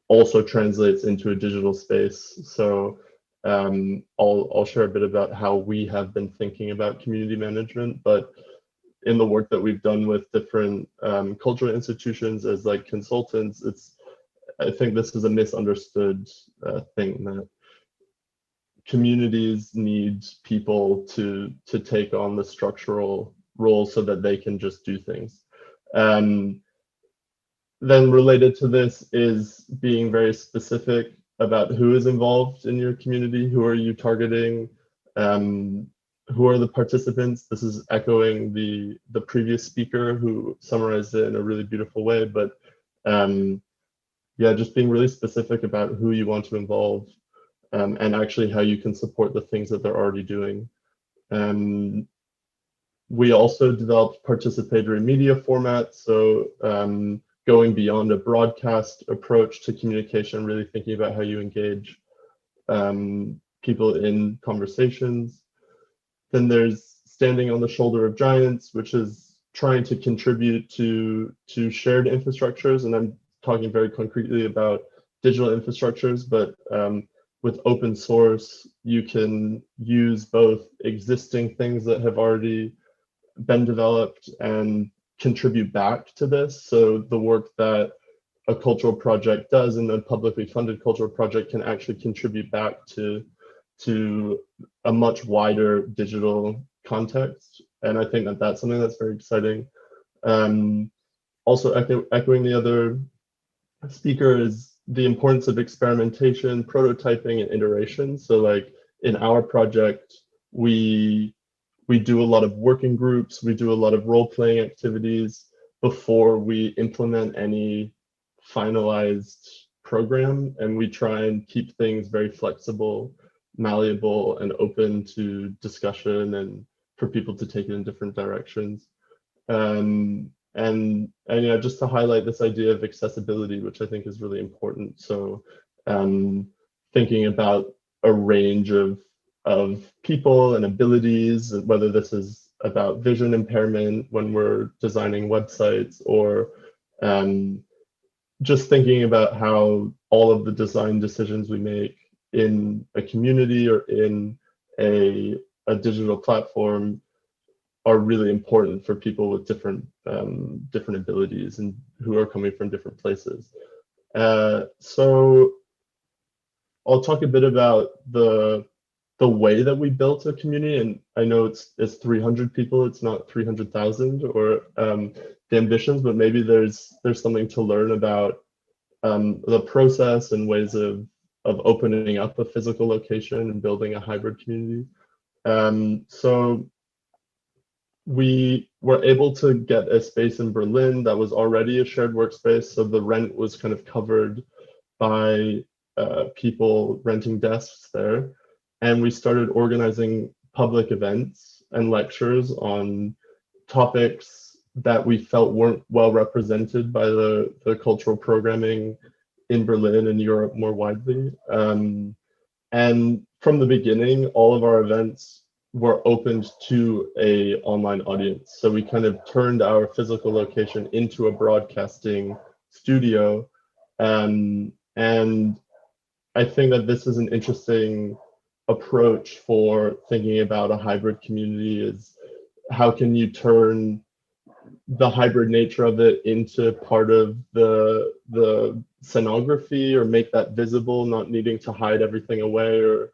also translates into a digital space. So I'll share a bit about how we have been thinking about community management, but in the work that we've done with different cultural institutions as like consultants, I think this is a misunderstood thing, that communities need people to take on the structural role so that they can just do things. Then related to this is being very specific about who is involved in your community, who are you targeting, who are the participants. This is echoing the previous speaker who summarized it in a really beautiful way, but yeah, just being really specific about who you want to involve, and actually how you can support the things that they're already doing. We also developed participatory media formats, so going beyond a broadcast approach to communication, really thinking about how you engage people in conversations. Then there's standing on the shoulder of giants, which is trying to contribute to shared infrastructures, and I'm talking very concretely about digital infrastructures, but with open source, you can use both existing things that have already been developed and contribute back to this. So the work that a cultural project does and a publicly funded cultural project can actually contribute back to a much wider digital context. And I think that that's something that's very exciting. Also echoing the other speaker is the importance of experimentation, prototyping, and iteration. So like in our project, we do a lot of working groups, we do a lot of role-playing activities before we implement any finalized program, and we try and keep things very flexible, malleable, and open to discussion and for people to take it in different directions. And yeah, just to highlight this idea of accessibility, which I think is really important. So thinking about a range of people and abilities, whether this is about vision impairment when we're designing websites, or just thinking about how all of the design decisions we make in a community or in a digital platform are really important for people with different abilities and who are coming from different places. So I'll talk a bit about the way that we built a community, and I know it's 300 people, it's not 300,000 or the ambitions, but maybe there's something to learn about the process and ways of opening up a physical location and building a hybrid community. So we were able to get a space in Berlin that was already a shared workspace, so the rent was kind of covered by people renting desks there. And we started organizing public events and lectures on topics that we felt weren't well represented by the cultural programming in Berlin and Europe more widely. And from the beginning, all of our events were opened to a online audience. So we kind of turned our physical location into a broadcasting studio. And I think that this is an interesting approach for thinking about a hybrid community, is how can you turn the hybrid nature of it into part of the scenography, or make that visible, not needing to hide everything away or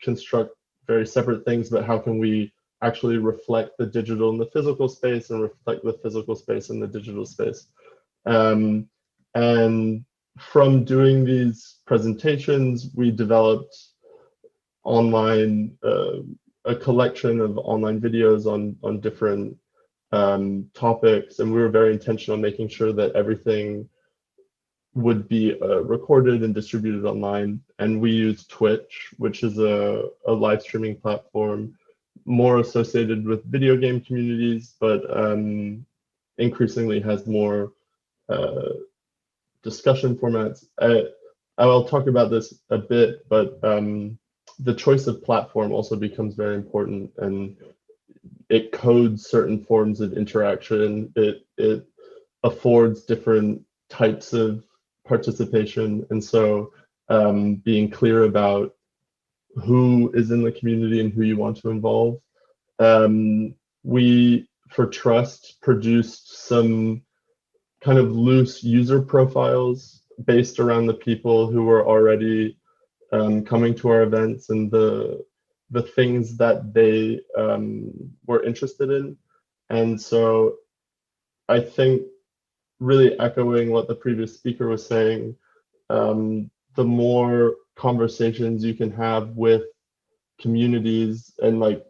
construct very separate things, but how can we actually reflect the digital in the physical space and reflect the physical space in the digital space. And from doing these presentations, we developed online, a collection of online videos on different topics, and we were very intentional making sure that everything would be recorded and distributed online. And we use Twitch, which is a live streaming platform more associated with video game communities, but increasingly has more discussion formats. I'll talk about this a bit, but the choice of platform also becomes very important, and it codes certain forms of interaction. It affords different types of participation, and so being clear about who is in the community and who you want to involve. We, for Trust, produced some kind of loose user profiles based around the people who were already coming to our events and the things that they were interested in. And so I think, really echoing what the previous speaker was saying, the more conversations you can have with communities and like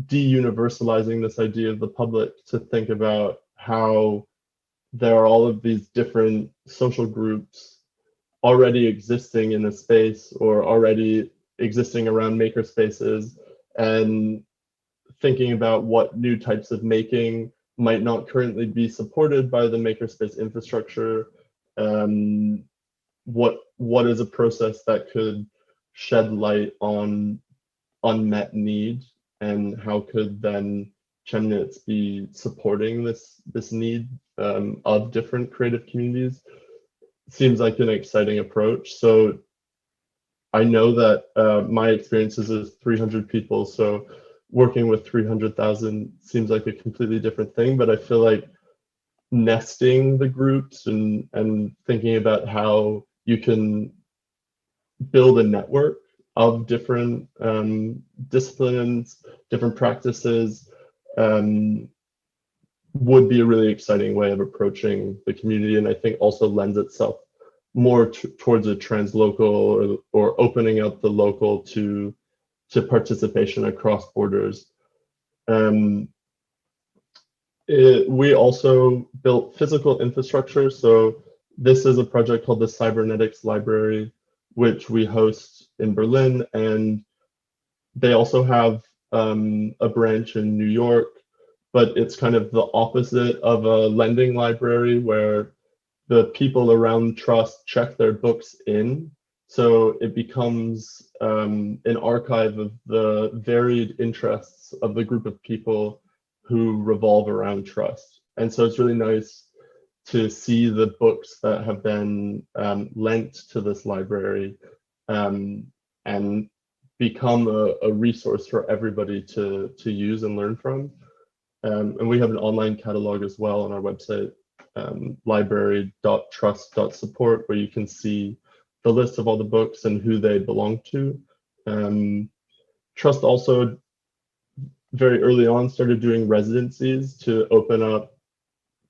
de-universalizing this idea of the public to think about how there are all of these different social groups already existing in a space or already existing around maker spaces, and thinking about what new types of making might not currently be supported by the makerspace infrastructure. What is a process that could shed light on unmet need, and how could then Chemnitz be supporting this need of different creative communities? Seems like an exciting approach. So I know that my experiences is 300 people, so working with 300,000 seems like a completely different thing, but I feel like nesting the groups and thinking about how you can build a network of different disciplines, different practices, would be a really exciting way of approaching the community, and I think also lends itself more towards a translocal or opening up the local to participation across borders. We also built physical infrastructure. So this is a project called the Cybernetics Library, which we host in Berlin, and they also have a branch in New York, but it's kind of the opposite of a lending library where the people around trust check their books in. So it becomes an archive of the varied interests of the group of people who revolve around trust. And so it's really nice to see the books that have been lent to this library and become a resource for everybody to use and learn from. And we have an online catalog as well on our website, library.trust.support, where you can see the list of all the books and who they belong to. Trust also very early on started doing residencies to open up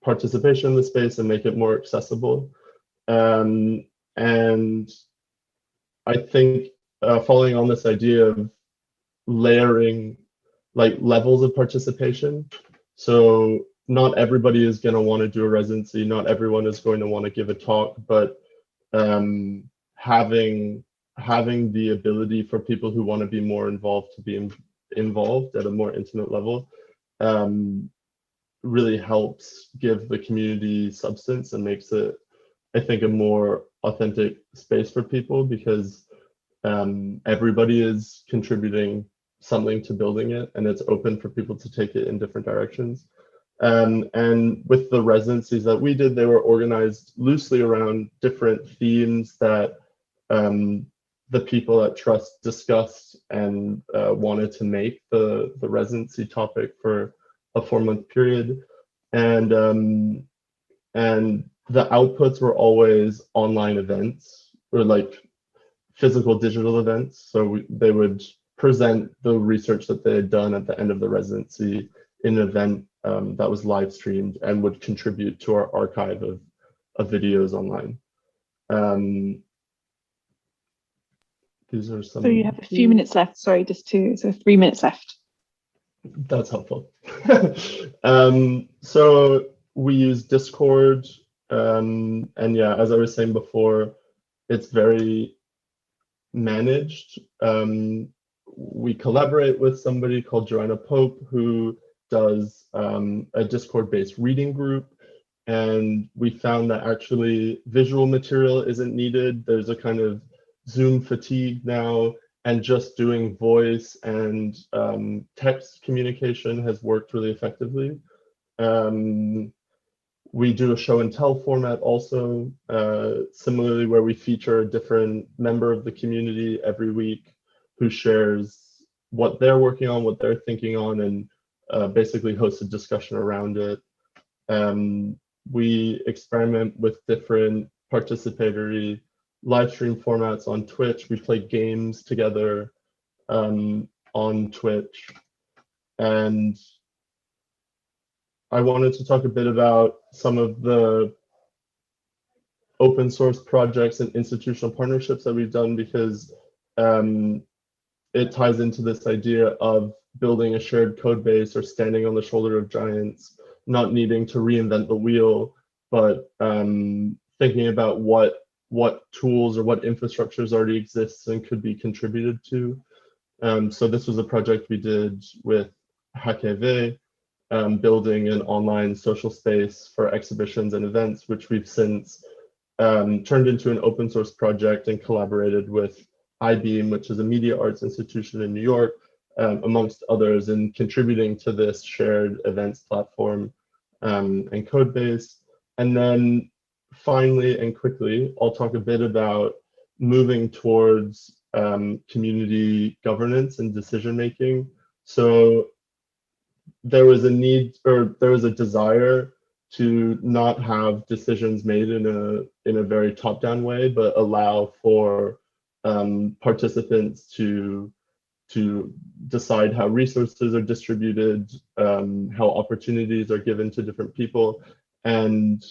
participation in the space and make it more accessible. And I think following on this idea of layering like levels of participation. So not everybody is going to want to do a residency, not everyone is going to want to give a talk, but having the ability for people who want to be more involved to be involved at a more intimate level really helps give the community substance and makes it, I think, a more authentic space for people, because everybody is contributing something to building it, and it's open for people to take it in different directions. And with the residencies that we did, they were organized loosely around different themes that the people at Trust discussed and wanted to make the residency topic for a 4-month period. And the outputs were always online events, or like physical digital events. So they would present the research that they had done at the end of the residency in an event that was live streamed and would contribute to our archive of videos online. These are some. So you have a few minutes left. Sorry, so 3 minutes left. That's helpful. So we use Discord, and yeah, as I was saying before, it's very managed. We collaborate with somebody called Joanna Pope, who does a Discord-based reading group, and we found that actually visual material isn't needed. There's a kind of Zoom fatigue now, and just doing voice and text communication has worked really effectively. We do a show and tell format also, similarly, where we feature a different member of the community every week who shares what they're working on, what they're thinking on, and basically host a discussion around it. We experiment with different participatory live stream formats on Twitch. We play games together on Twitch. And I wanted to talk a bit about some of the open source projects and institutional partnerships that we've done, because it ties into this idea of building a shared code base or standing on the shoulder of giants, not needing to reinvent the wheel, but thinking about what tools or what infrastructures already exists and could be contributed to. So this was a project we did with HackEV, building an online social space for exhibitions and events, which we've since turned into an open source project and collaborated with iBeam, which is a media arts institution in New York, amongst others, in contributing to this shared events platform and code base. And then finally and quickly, I'll talk a bit about moving towards community governance and decision making. So there was a need, or there was a desire to not have decisions made in a very top-down way, but allow for participants to decide how resources are distributed, how opportunities are given to different people. And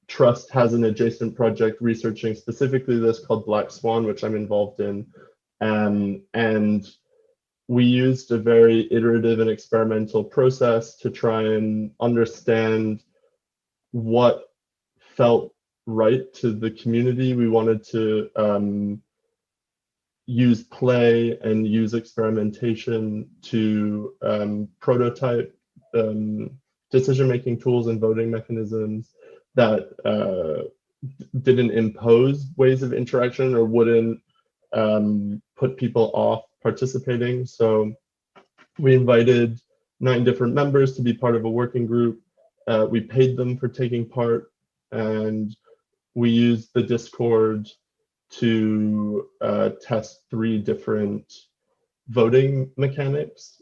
Trust has an adjacent project researching specifically this called Black Swan, which I'm involved in. And we used a very iterative and experimental process to try and understand what felt right to the community. We wanted to use play and use experimentation to prototype decision-making tools and voting mechanisms that didn't impose ways of interaction or wouldn't put people off participating. So we invited 9 different members to be part of a working group. We paid them for taking part, and we used the Discord to test 3 different voting mechanics.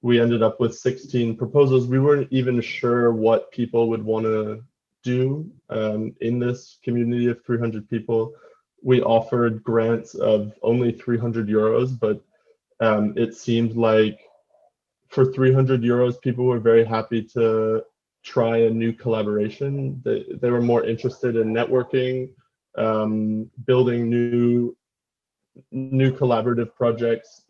We ended up with 16 proposals. We weren't even sure what people would want to do in this community of 300 people. We offered grants of only 300 euros, but it seemed like for 300 euros, people were very happy to try a new collaboration. They were more interested in networking, building new collaborative projects,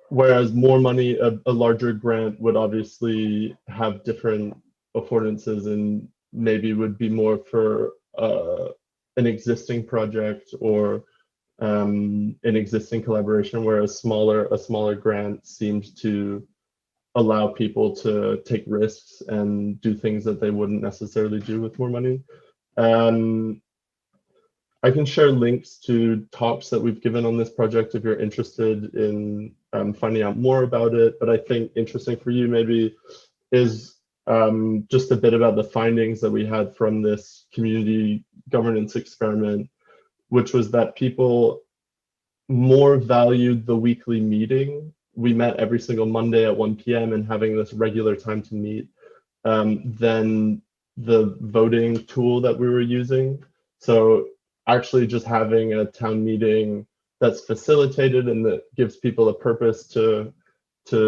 whereas more money, a larger grant would obviously have different affordances and maybe would be more for an existing project or an existing collaboration, whereas a smaller grant seemed to allow people to take risks and do things that they wouldn't necessarily do with more money. I can share links to talks that we've given on this project if you're interested in finding out more about it. But I think interesting for you maybe is just a bit about the findings that we had from this community governance experiment, which was that people more valued the weekly meeting. We met every single Monday at 1 p.m. and having this regular time to meet than the voting tool that we were using. So actually just having a town meeting that's facilitated and that gives people a purpose to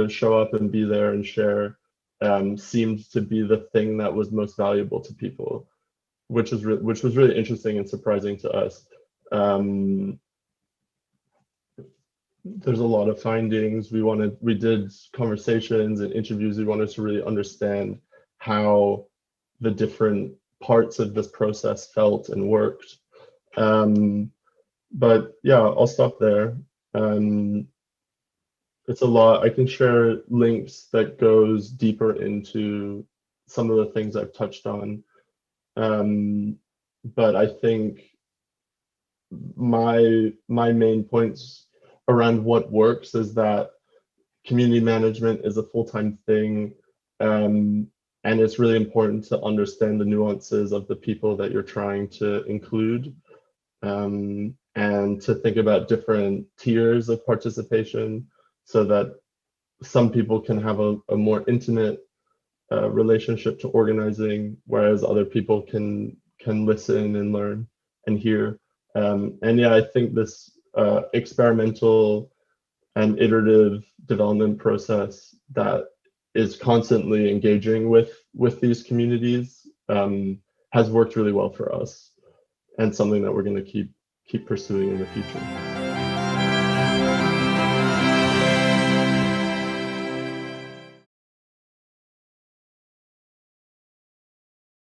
show up and be there and share seemed to be the thing that was most valuable to people, which was really interesting and surprising to us. There's a lot of findings. We did conversations and interviews. We wanted to really understand how the different parts of this process felt and worked. But yeah, I'll stop there. It's a lot. I can share links that goes deeper into some of the things I've touched on. But I think my main points around what works is that community management is a full-time thing, and it's really important to understand the nuances of the people that you're trying to include, and to think about different tiers of participation so that some people can have a more intimate relationship to organizing, whereas other people can listen and learn and hear. And yeah, I think this experimental and iterative development process that is constantly engaging with these communities has worked really well for us, and something that we're going to keep pursuing in the future.